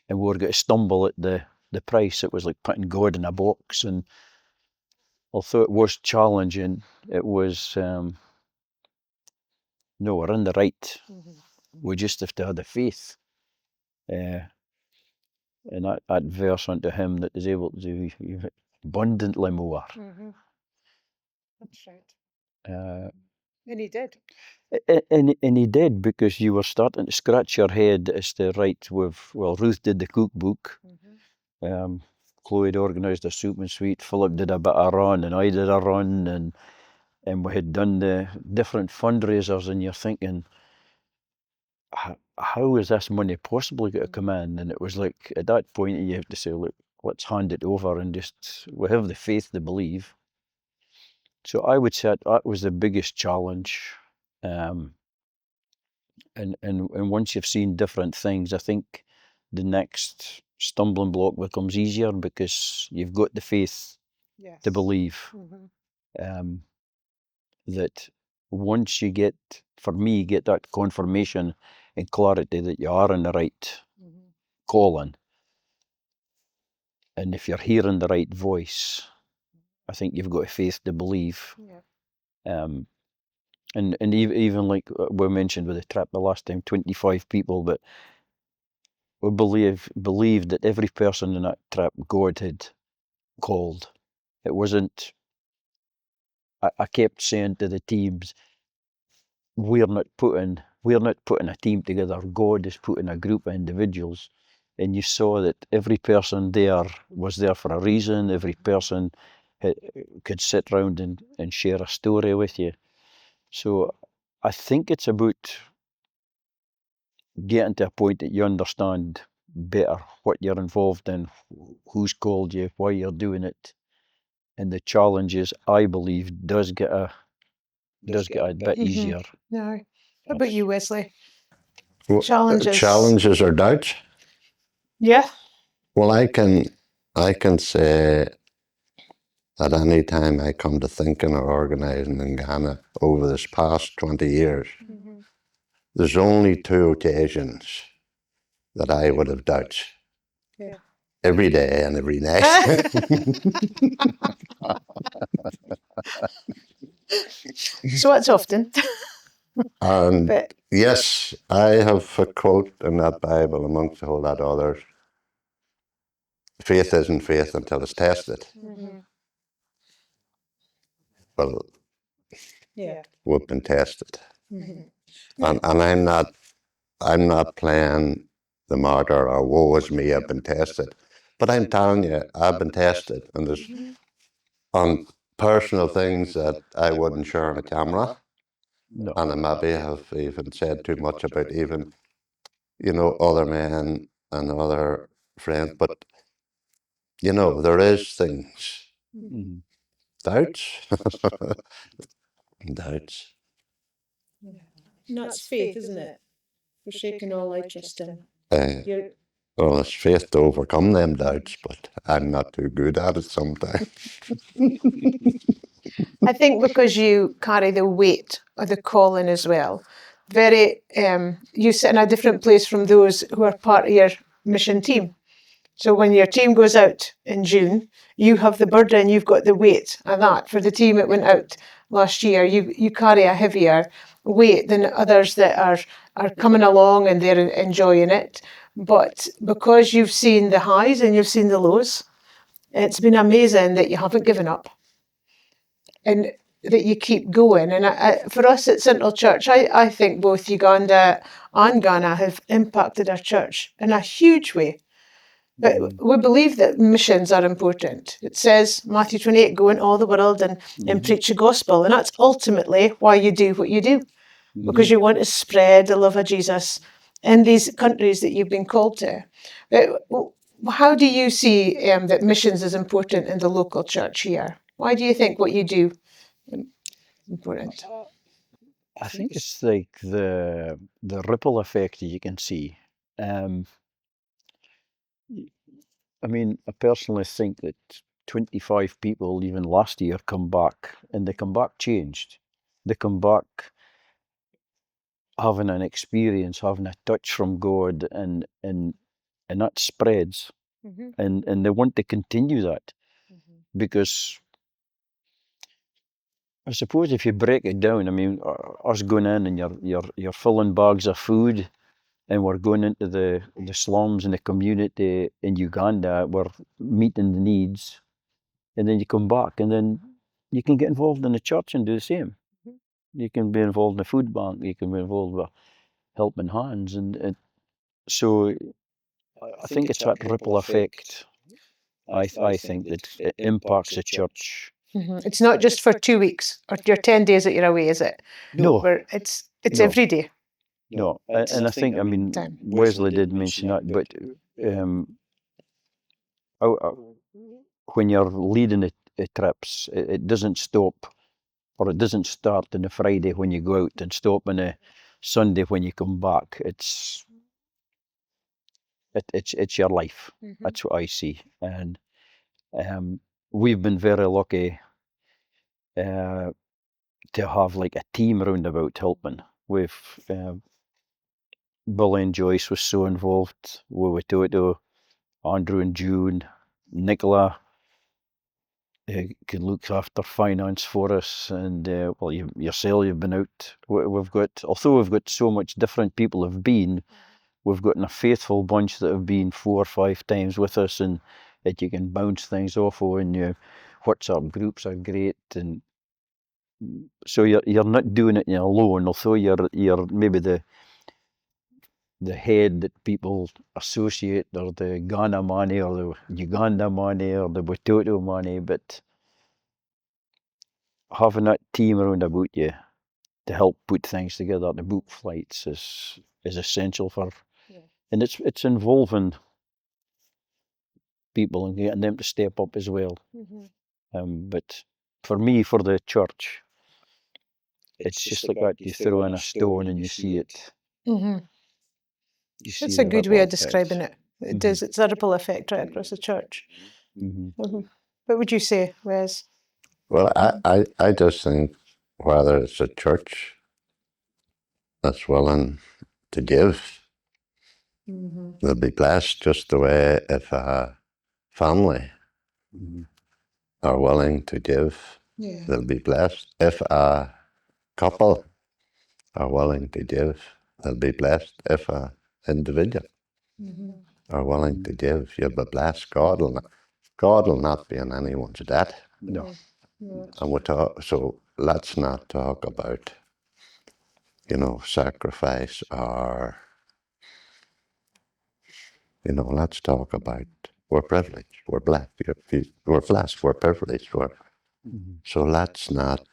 and we were going to stumble at the price. It was like putting God in a box. And although it was challenging, it was no, we're in the right. We just have to have the faith. And that verse unto him that is able to do abundantly more. That's right. And he did. And he did, because you were starting to scratch your head as to, right, Ruth did the cookbook. Chloe had organised a soup and sweet. Philip did a bit of run, and I did a run, and we had done the different fundraisers, and you're thinking, how is this money possibly going to come in? And it was like, at that point, you have to say, look, let's hand it over and just, we have the faith to believe. So I would say that was the biggest challenge. And once you've seen different things, I think the next stumbling block becomes easier, because you've got the faith to believe. That once you get that confirmation and clarity that you are in the right calling, and if you're hearing the right voice, I think you've got faith to believe. And even like we mentioned with the trip the last time, 25 people, but we believed that every person in that trip God had called. It wasn't, I kept saying to the teams, we're not putting a team together. God is putting a group of individuals. And you saw that every person there was there for a reason. Every person could sit around and share a story with you. So I think it's about getting to a point that you understand better what you're involved in, who's called you, why you're doing it. And the challenges, I believe, does get a bit easier. No. How about you, Wesley? Challenges. or doubts? Yeah. Well, I can say at any time I come to thinking or organising in Ghana over this past 20 years, there's only 2 occasions that I would have doubts. Yeah. Every day and every night. So it's often. And But yes, I have a quote in that Bible amongst a whole lot of others. Faith isn't faith until it's tested. Well, yeah. we've been tested. Mm-hmm. And I'm not playing the martyr or woe is me, I've been tested. But I'm telling you, I've been tested. And there's on personal things that I wouldn't share on a camera. No. And I maybe have even said too much about even, other men and other friends. But, there is things. Mhm. Doubts. Doubts. And that's faith, isn't it? Forsaking all I trust in. Uh, well, it's faith to overcome them doubts, but I'm not too good at it sometimes. I think because you carry the weight of the calling as well. You sit in a different place from those who are part of your mission team. So when your team goes out in June, you have the burden, you've got the weight of that. For the team that went out last year, you carry a heavier weight than others that are coming along and they're enjoying it. But because you've seen the highs and you've seen the lows, it's been amazing that you haven't given up and that you keep going. And for us at Central Church, I think both Uganda and Ghana have impacted our church in a huge way. But we believe that missions are important. It says, Matthew 28, go into all the world and preach the gospel. And that's ultimately why you do what you do, because you want to spread the love of Jesus in these countries that you've been called to. But how do you see that missions is important in the local church here? Why do you think what you do is important? I think it's like the ripple effect that you can see. I mean, I personally think that 25 people even last year come back, and they come back changed. They come back having an experience, having a touch from God, and that spreads, and they want to continue that, because I suppose if you break it down, I mean, us going in and you're filling bags of food, and we're going into the slums and the community in Uganda, we're meeting the needs, and then you come back, and then you can get involved in the church and do the same. You can be involved in the food bank, you can be involved with helping hands, and so I think it's that ripple effect. I think that it impacts the church. It's not just for 2 weeks or your 10 days that you're away, is it? No, It's No. every day. no, and I think, I mean, Time. Wesley did mention that, but when you're leading the trips, it doesn't stop, or it doesn't start on a Friday when you go out and stop on a Sunday when you come back. It's your life. That's what I see, and we've been very lucky to have like a team round about helping. With Billy and Joyce was so involved with Toto, Andrew and June, Nicola can look after finance for us, and well, yourself, you've been out. We've got, although we've got so much different people have been, we've got a faithful bunch that have been 4 or 5 times with us, and that you can bounce things off of, and your WhatsApp groups are great, and so you're not doing it alone, although you're maybe the head that people associate, or the Ghana money, or the Uganda money, or the Watoto money, but having that team around about you to help put things together, to book flights, is essential for, and it's involving people and getting them to step up as well. But for me, for the church, it's just like that. You throw in a stone and you see it. You see It's a the good way ripple of describing effects. it. It does. It's a ripple effect right across the church. Mhm. What would you say, Wes? Well, I just think whether it's a church that's willing to give, they'll be blessed just the way if a family Mhm. are willing to give, they'll be blessed. If a couple are willing to give, they'll be blessed. If a individual are willing to give, you'll be blessed. God will not be in anyone's debt. No. And so let's not talk about, sacrifice or, let's talk about we're privileged, we're blessed, we're blessed, we're privileged. So let's not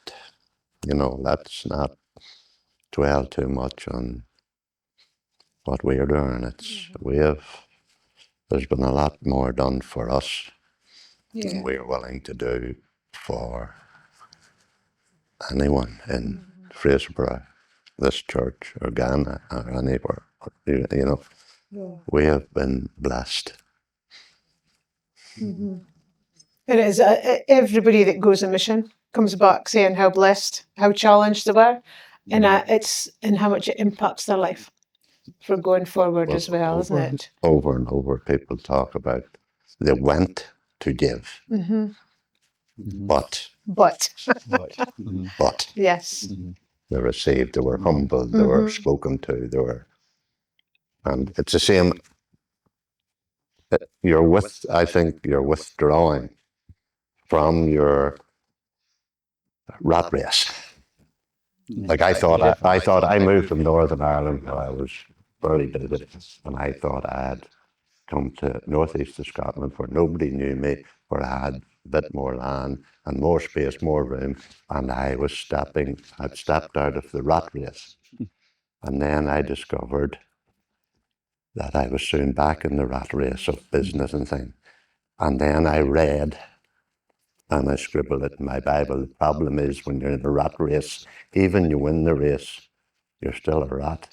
dwell too much on what we are doing. There's been a lot more done for us than we are willing to do for anyone in Fraserburgh, this church, or Ghana, or anywhere. We have been blessed. It is. Everybody that goes on mission comes back saying how blessed, how challenged they were, and how much it impacts their life for going forward as well, isn't it? Over and over, people talk about they went to give, but But but yes, they received, they were humbled, they were spoken to, and it's the same. I think you're withdrawing from your rat race. Like I thought I moved from Northern Ireland when I was fairly busy, and I thought I had come to northeast of Scotland where nobody knew me, where I had a bit more land and more space, more room, and I'd stepped out of the rat race. And then I discovered that I was soon back in the rat race of business and things. And then I read, and I scribbled it in my Bible. The problem is when you're in a rat race, even you win the race, you're still a rat.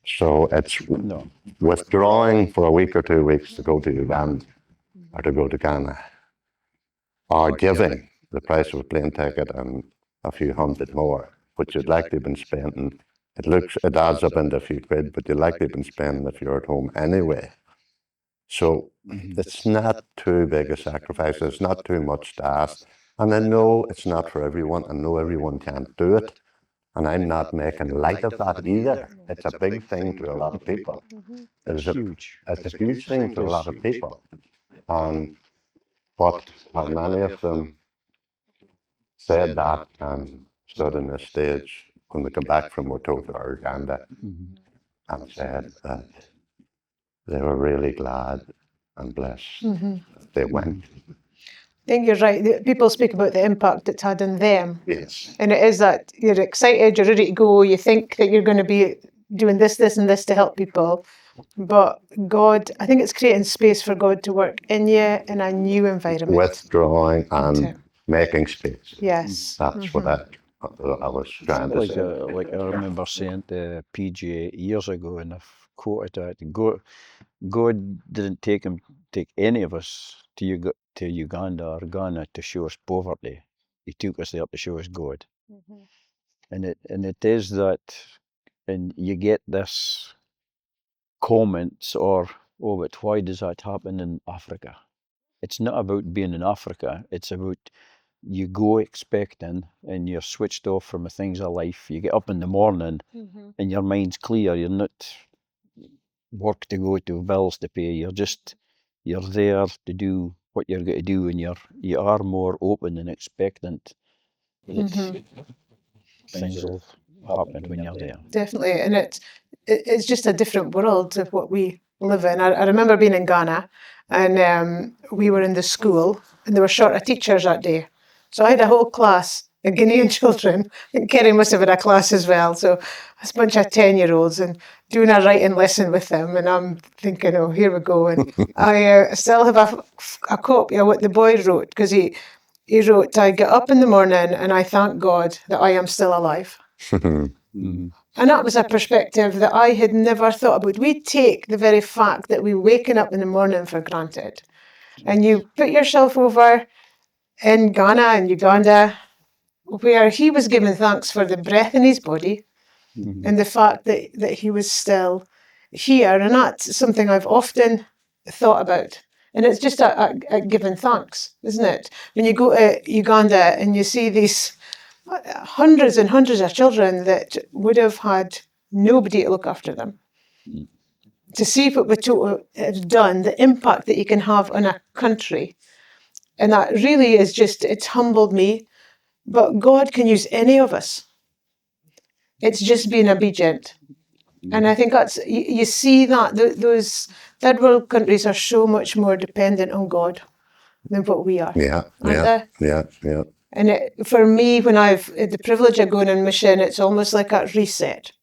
So it's withdrawing for a week or 2 weeks to go to Uganda or to go to Ghana, or giving the price of a plane ticket and a few hundred more, which you'd likely been spending. It adds up into a few quid, but you'd likely been spending if you're at home anyway. So it's not too big a sacrifice. It's not too much to ask. And I know it's not for everyone. I know everyone can't do it. And I'm not making light of that either. It's a big thing to a lot of people. It's huge. It's a huge thing to a lot of people. But how many of them said that and stood on the stage when they come back from Wautoka or Uganda and said that they were really glad and blessed they went. I think you're right. People speak about the impact it's had on them. Yes. And it is that you're excited, you're ready to go, you think that you're going to be doing this, and this to help people. But God, I think it's creating space for God to work in you in a new environment. Withdrawing and making space. Yes. That's what I was trying to say. Like I remember saying to PJ years ago, and I've quoted that, God didn't take any of us to Uganda or Ghana to show us poverty. He took us there to show us God. And it is that, and you get this comments but why does that happen in Africa? It's not about being in Africa. It's about you go expecting and you're switched off from the things of life. You get up in the morning and your mind's clear. You're not work to go to, bills to pay. You're there to do what you're going to do, and you are more open and expectant that things will happen when you're there. Definitely. And it's just a different world of what we live in. I remember being in Ghana, and we were in the school, and there were short of teachers that day. So I had a whole class of Ghanaian children, and Kerry must have had a class as well. So a bunch of 10-year-olds and doing a writing lesson with them. And I'm thinking, oh, here we go. And I still have a copy of what the boy wrote, because he wrote, I get up in the morning and I thank God that I am still alive. Mhm. And that was a perspective that I had never thought about. We take the very fact that we're waking up in the morning for granted. And you put yourself over in Ghana and Uganda, where he was giving thanks for the breath in his body Mhm. and the fact that he was still here. And that's something I've often thought about. And it's just a giving thanks, isn't it? When you go to Uganda and you see these hundreds and hundreds of children that would have had nobody to look after them. To see what Watoto have done, the impact that you can have on a country. And that really is just, it's humbled me. But God can use any of us. It's just being obedient. And I think that's, you see that those third world countries are so much more dependent on God than what we are. Yeah, Aren't yeah, they? yeah, yeah. And for me, when I've had the privilege of going on mission, it's almost like a reset.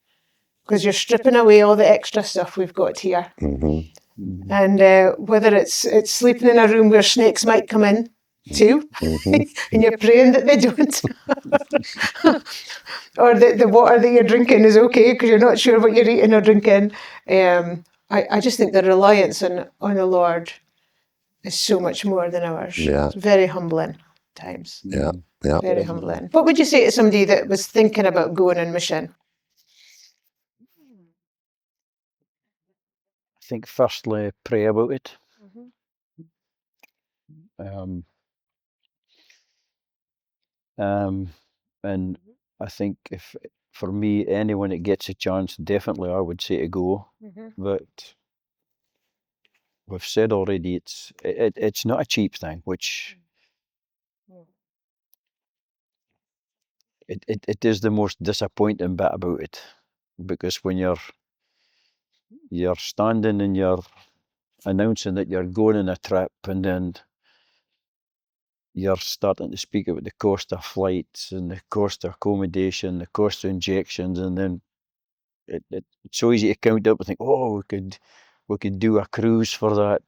Because you're stripping away all the extra stuff we've got here. Mm-hmm. And whether it's sleeping in a room where snakes might come in too, and you're praying that they don't, or that the water that you're drinking is okay because you're not sure what you're eating or drinking. I just think the reliance on the Lord is so much more than ours. Yeah. It's very humbling times. Yeah, yeah. Very humbling. What would you say to somebody that was thinking about going on mission? I think firstly, pray about it. Um, and I think if for me, anyone that gets a chance, definitely I would say to go. But we've said already, it's not a cheap thing, which it is the most disappointing bit about it, because when you're standing and you're announcing that you're going on a trip, and then you're starting to speak about the cost of flights and the cost of accommodation, the cost of injections, and then it's so easy to count up and think, oh, we could do a cruise for that,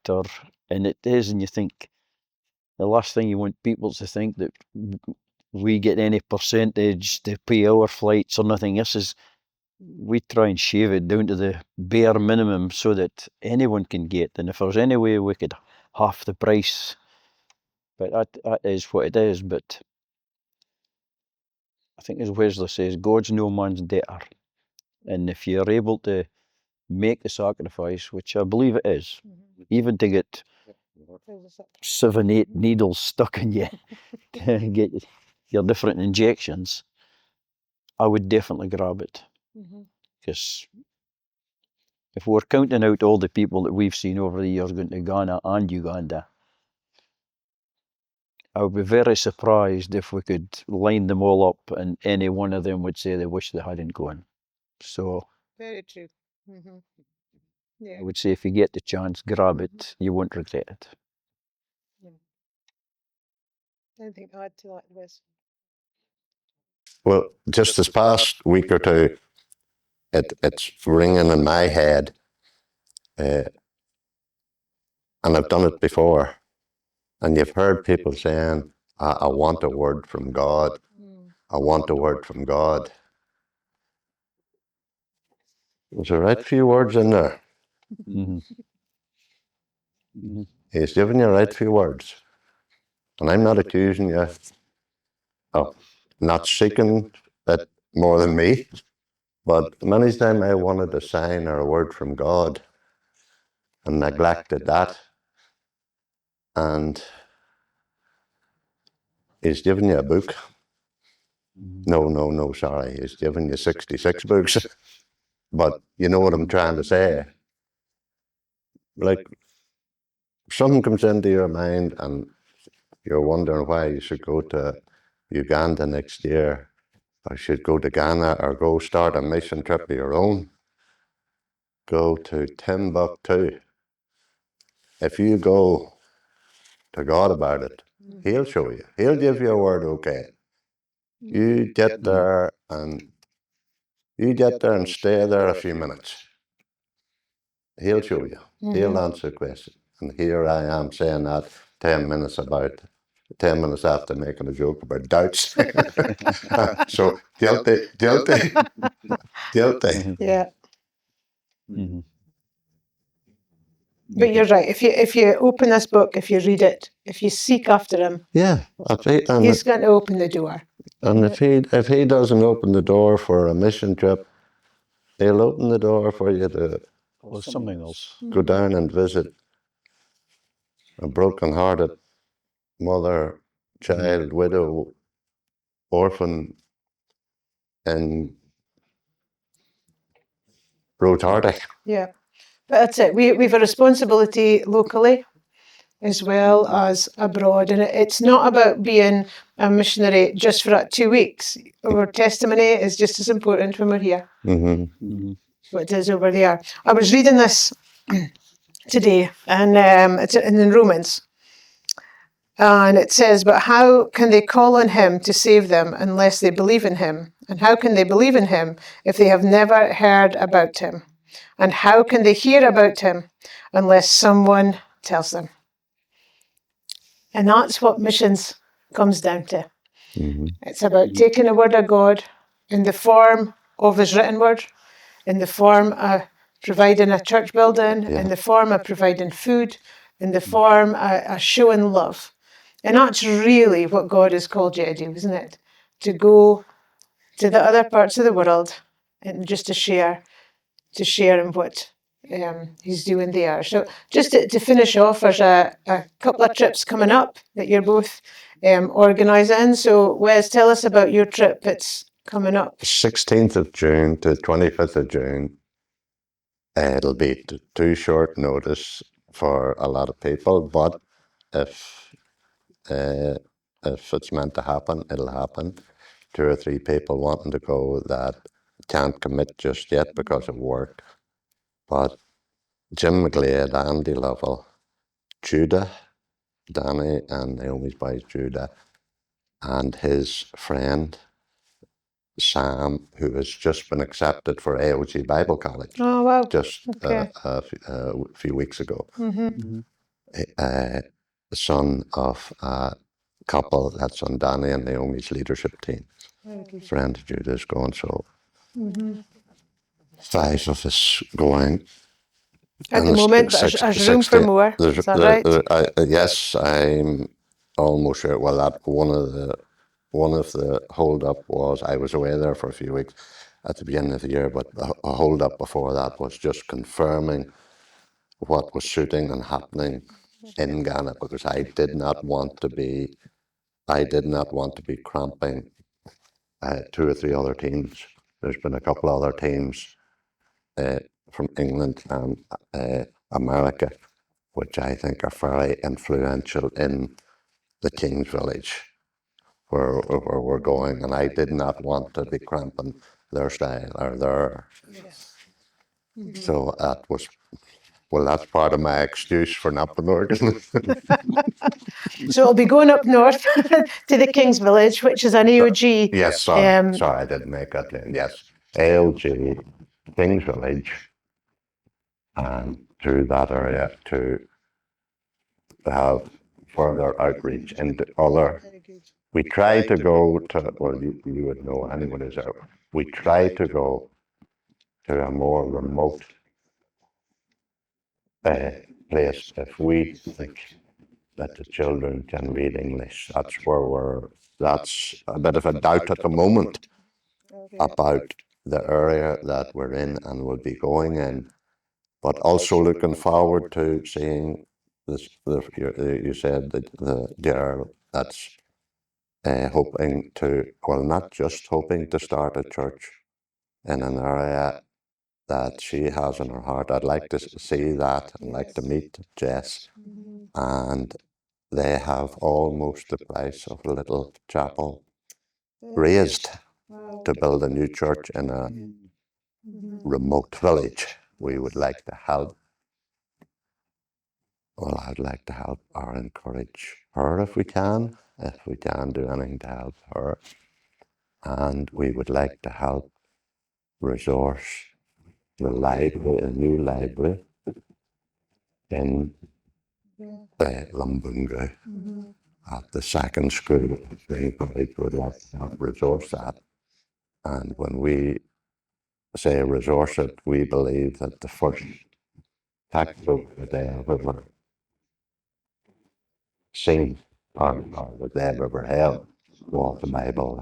and it is, and you think the last thing you want people to think that we get any percentage to pay our flights or nothing. This is, we try and shave it down to the bare minimum so that anyone can get, and if there's any way we could half the price, but that is what it is. But I think, as Wesley says, God's no man's debtor. And if you're able to make the sacrifice, which I believe it is, even to get 7, 8 needles stuck in you to get your different injections, I would definitely grab it. Because if we're counting out all the people that we've seen over the years going to Ghana and Uganda, I would be very surprised if we could line them all up and any one of them would say they wish they hadn't gone. So Very true. I would say if you get the chance, grab it. You won't regret it. Anything to add to that, Wes? Well, just this past week or two, it's ringing in my head, and I've done it before, and you've heard people saying, I want a word from God. I want a word from God. There's the right few words in there. Mm-hmm. Mm-hmm. He's given you the right few words. And I'm not accusing you of not seeking it more than me, but many times I wanted a sign or a word from God and neglected that. And He's given you a book. No, sorry. He's given you 66 books. But you know what I'm trying to say. Like, something comes into your mind and you're wondering why you should go to Uganda next year, or should go to Ghana, or go start a mission trip of your own. Go to Timbuktu. If you go to God about it, He'll show you. He'll give you a word, okay. You get there and stay there a few minutes. He'll show you. He'll answer questions. And here I am saying that 10 minutes about 10 minutes after making a joke about doubts. So guilty. Yeah. Mhm. But you're right. If you open this book, if you read it, if you seek after him, Yeah, he's going to open the door. and if he doesn't open the door for a mission trip, he'll open the door for you to Well, something else. go down and visit a broken-hearted mother, child, widow, orphan in Rotardic. Yeah. But that's it. We've a responsibility locally as well as abroad. And it's not about being a missionary just for that 2 weeks. Our testimony is just as important when we're here. Mm-hmm. What it is over there. I was reading this today, and it's in Romans. And it says, but how can they call on him to save them unless they believe in him? And how can they believe in him if they have never heard about him? And how can they hear about him unless someone tells them? And that's what missions comes down to. Mm-hmm. It's about taking the word of God in the form of his written word, in the form of providing a church building, in the form of providing food, in the form of showing love. And that's really what God has called you to do, isn't it? To go to the other parts of the world and just to share in what he's doing there. So just to finish off, there's a couple of trips coming up that you're both organising. So Wes, tell us about your trip that's coming up. 16th of June to 25th of June. It'll be too short notice for a lot of people, but if it's meant to happen, it'll happen. 2 or 3 people wanting to go that can't commit just yet because of work. But Jim McGlade, Andy Lovell, Judah, Danny and Naomi's boy Judah, and his friend Sam, who has just been accepted for AOG Bible College. Oh, wow. Just Okay. a few weeks ago. Mm-hmm. The son of a couple that's on Danny and Naomi's leadership team. Friend of Judah's going, so 5 of us going. At the moment, but there's room for more. Is that right? Yes, I'm almost sure. Well, that one of the hold up was I was away there for a few weeks at the beginning of the year, but a hold up before that was just confirming what was shooting and happening in Ghana, because I did not want to be cramping 2 or 3 other teams. There's been a couple other teams from England and America, which I think are very influential in the King's Village, where we're going, and I did not want to be cramping their style or their. So that's part of my excuse for not being organised. So it'll be going up north to the King's Village, which is an AOG. Yes, sorry, I didn't make that clear. Yes, AOG, King's Village, and through that area to have further outreach into other. We try to go to, well, you would know anyone who's out. We try to go to a more remote place if we think that the children can read English. That's a bit of a doubt at the moment about the area that we're in and will be going in, but also looking forward to seeing this. You said that the girl that's hoping to, well, not just hoping to start a church in an area that she has in her heart. I'd like to see that and like to meet Jess. And they have almost the price of a little chapel raised to build a new church in a remote village. We would like to help. Well, I'd like to help or encourage her if we can do anything to help her. And we would like to help resource the library, a new library in Lumbunga. at the second school, the college would like to resource that. And when we say resource it, we believe that the first textbook that they have ever seen or that they have ever held was the Bible.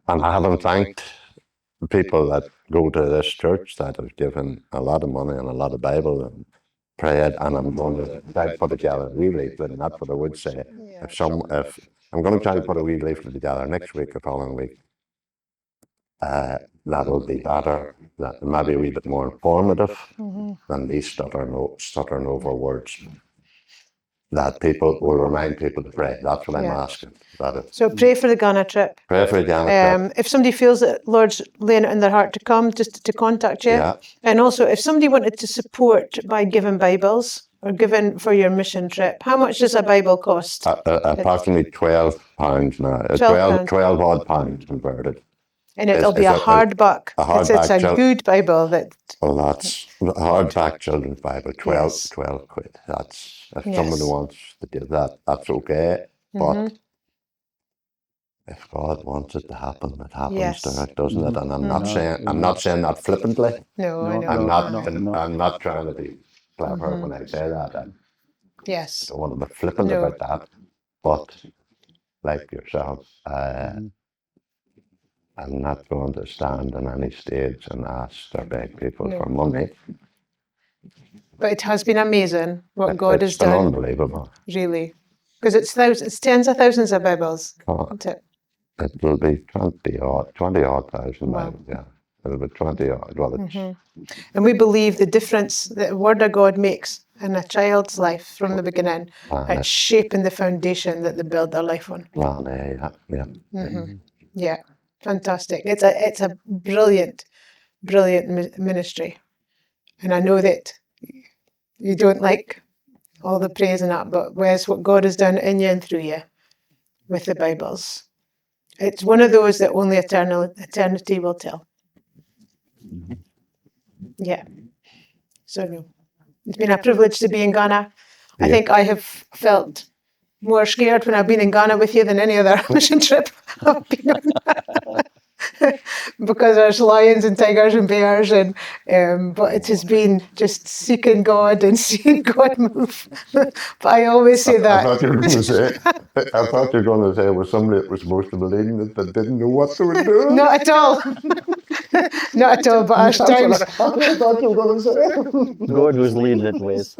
And I haven't thanked the people that go to this church that have given a lot of money and a lot of Bible and prayed, and I'm going to try to put together a wee leaflet, and that's what I would say. If I'm going to try to put a wee leaflet together next week or following week, that'll be better, that maybe a wee bit more informative than these stuttering over words. That people will remind people to pray. That's what I'm asking. So pray for the Ghana trip. Pray for the Ghana trip. If somebody feels that Lord's laying it in their heart to come, just to contact you. Yeah. And also, if somebody wanted to support by giving Bibles or giving for your mission trip, how much does a Bible cost? Approximately £12 now. 12 odd pounds converted. And it'll be a hardback. It's a good Bible. Well, that's a hardback children's Bible, 12 quid. That's, if somebody wants to do that, that's okay. But if God wants it to happen, it happens to it, doesn't it? And I'm not saying that flippantly. No, I know. I'm not trying to be clever when I say that. I don't want to be flippant about that. But like yourself, I'm not going to stand on any stage and ask or beg people for money. But it has been amazing what God has done. It's unbelievable. Really. Because it's tens of thousands of Bibles, isn't it? It will be 20 odd thousand Bibles, yeah. It'll be 20 odd. Well, and we believe the difference that the Word of God makes in a child's life from the beginning. It's shaping the foundation that they build their life on. Yeah, fantastic. It's a brilliant ministry. And I know that you don't like all the praise and that, but Wes, what God has done in you and through you with the Bibles. It's one of those that only eternity will tell. Yeah. So no. It's been a privilege to be in Ghana. I think I have felt more scared when I've been in Ghana with you than any other mission trip I've been on. Because there's lions and tigers and bears, and but it has been just seeking God and seeing God move. But I always say that. I thought you were going to say it was somebody that was supposed to believe in that didn't know what they were doing. Not at all. Not at all, but at times. That's what I thought you were going to say. God was leading it, Wes.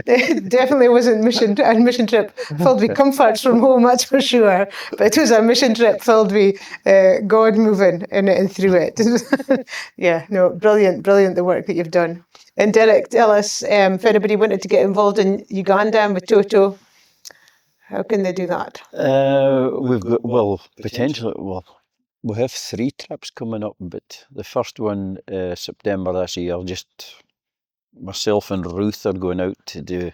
It definitely wasn't a mission trip filled with comforts from home, that's for sure. But it was a mission trip filled with God moving in it and through it. Yeah, no, brilliant the work that you've done. And Derek, tell us if anybody wanted to get involved in Uganda and with Toto, how can they do that? We've got, potentially, we have 3 trips coming up, but the first one, September this year, just myself and Ruth are going out to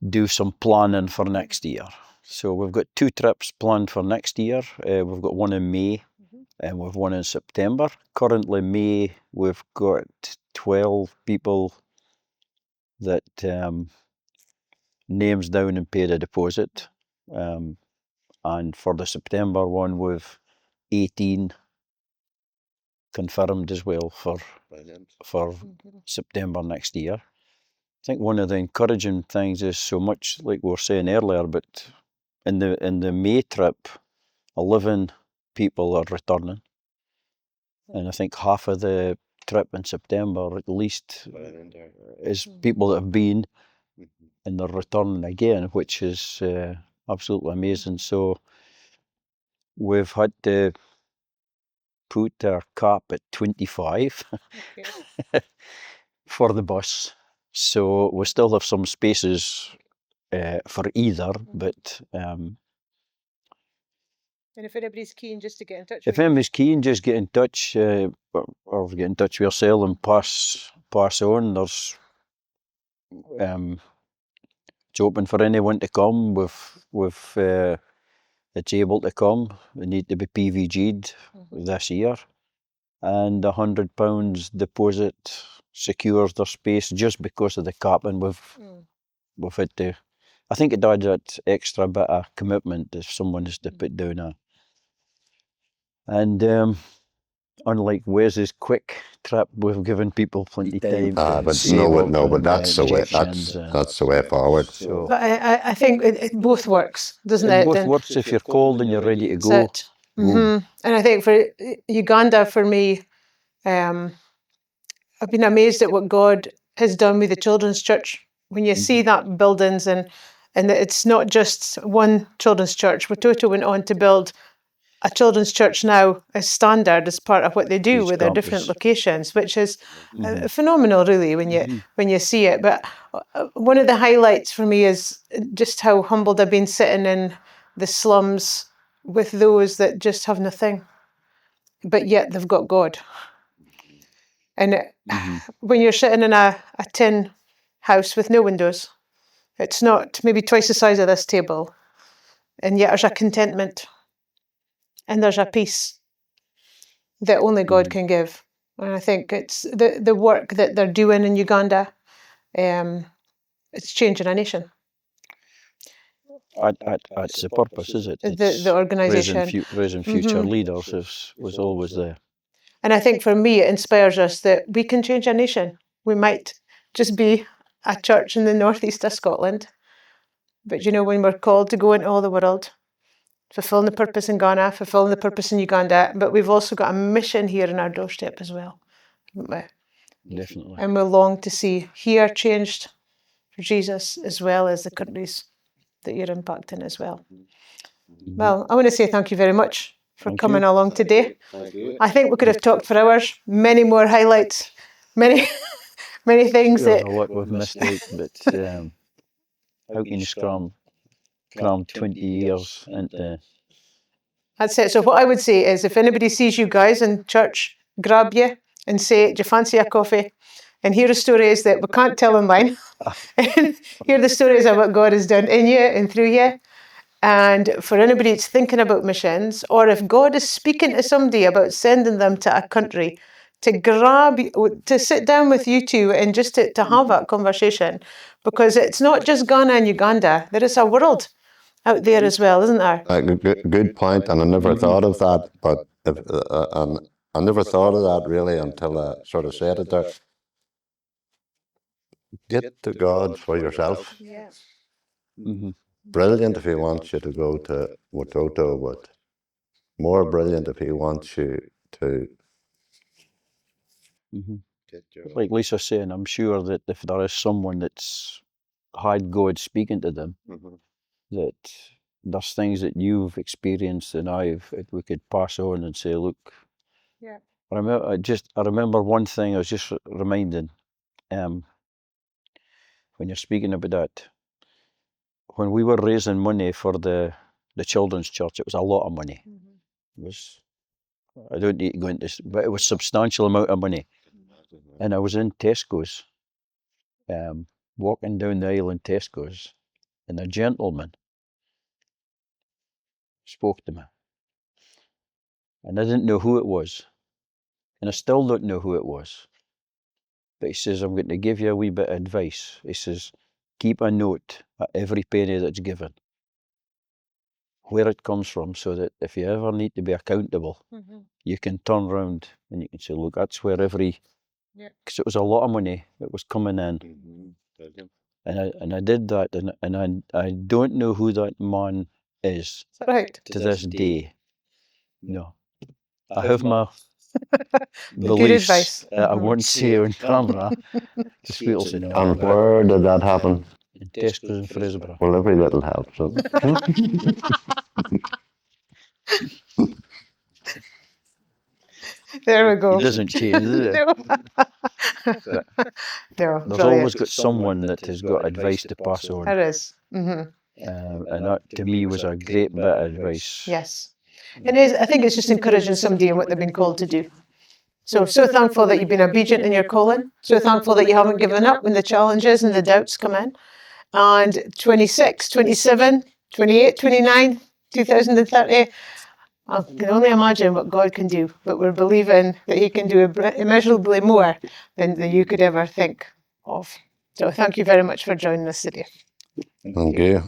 do some planning for next year. So we've got 2 trips planned for next year. We've got one in May and we've one in September. Currently May, we've got 12 people that names down and paid a deposit. And for the September one, we've 18 confirmed as well for September next year. I think one of the encouraging things is so much like we were saying earlier, but in the May trip, 11 people are returning. And I think half of the trip in September at least is people that have been and they're returning again, which is absolutely amazing. So we've had to put our cap at 25 for the bus. So we still have some spaces for either, but and if anybody's keen, just to get in touch. If anybody's keen, just get in touch or get in touch with yourself and pass on. There's it's open for anyone to come. It's able to come. They need to be PVG'd this year, and £100 deposit secures their space just because of the cap, and we've had to. I think it adds that extra bit of commitment if someone is to put down a. And unlike Wes's quick trip, we've given people plenty of time to but save no, up but and, that's the way. injections, That's the way forward. So But I think it both works, doesn't it it? both And works if you're cold and you're ready to that's go. it. And I think for Uganda, for me, I've been amazed at what God has done with the children's church. When you see that buildings and it's not just one children's church. Watoto went on to build a children's church now as standard as part of what they do Each with their campus. different locations, which is phenomenal, really, when you see it. But one of the highlights for me is just how humbled I've been sitting in the slums with those that just have nothing, but yet they've got God. And when you're sitting in a tin house with no windows, it's not maybe twice the size of this table, and yet there's a contentment and there's a peace that only God can give. And I think it's the work that they're doing in Uganda, it's changing a nation. That's the purpose, is it? The organisation. Raising future leaders was always there. And I think for me, it inspires us that we can change a nation. We might just be a church in the northeast of Scotland, but when we're called to go into all the world, fulfilling the purpose in Ghana, fulfilling the purpose in Uganda, but we've also got a mission here in our doorstep as well, haven't we? Definitely. And we long to see here changed for Jesus as well as the countries that you're impacting as well. Well, I want to say thank you very much for coming along today. I think we could have talked for hours, many more highlights, many things There's that a lot we've missed out, but how can you cram 20 years into... That's it. So what I would say is if anybody sees you guys in church, grab you and say, do you fancy a coffee? And hear the stories that we can't tell online. And hear the stories of what God has done in you and through you. And for anybody that's thinking about missions, or if God is speaking to somebody about sending them to a country, to sit down with you two and just to have that conversation. Because it's not just Ghana and Uganda, there is a world out there as well, isn't there? Good point, and I never thought of that, but I never thought of that really until I sort of said it there. Get to God for yourself. Yeah. Brilliant if He wants you to go to Watoto, but more brilliant if He wants you to... Like Lisa's saying, I'm sure that if there is someone that's had God speaking to them, that there's things that you've experienced and we could pass on and say, look. Yeah. I remember one thing I was just reminding, when you're speaking about that, when we were raising money for the children's church, it was a lot of money. It was, I don't need to go into this, but it was a substantial amount of money. And I was in Tesco's, walking down the aisle in Tesco's, and a gentleman spoke to me. And I didn't know who it was. And I still don't know who it was. But he says, I'm going to give you a wee bit of advice. He says, keep a note at every penny that's given, where it comes from, so that if you ever need to be accountable, you can turn around and you can say, look, that's where because it was a lot of money that was coming in. And I did that, and I don't know who that man is to this day. No. I have my beliefs. Good advice. I won't say on camera, because people say no. And where did that happen? In Tesco's in Fraserburgh. Well, every little helps. So. There we go. It doesn't change, does it? No. There's always got someone that has got advice to pass on. There is. And that, to me, was a great bit of advice. Yes. And I think it's just encouraging somebody in what they've been called to do. So thankful that you've been obedient in your calling. So thankful that you haven't given up when the challenges and the doubts come in. And 26, 27, 28, 29, 2030, I can only imagine what God can do. But we're believing that He can do immeasurably more than you could ever think of. So thank you very much for joining us today. Thank you.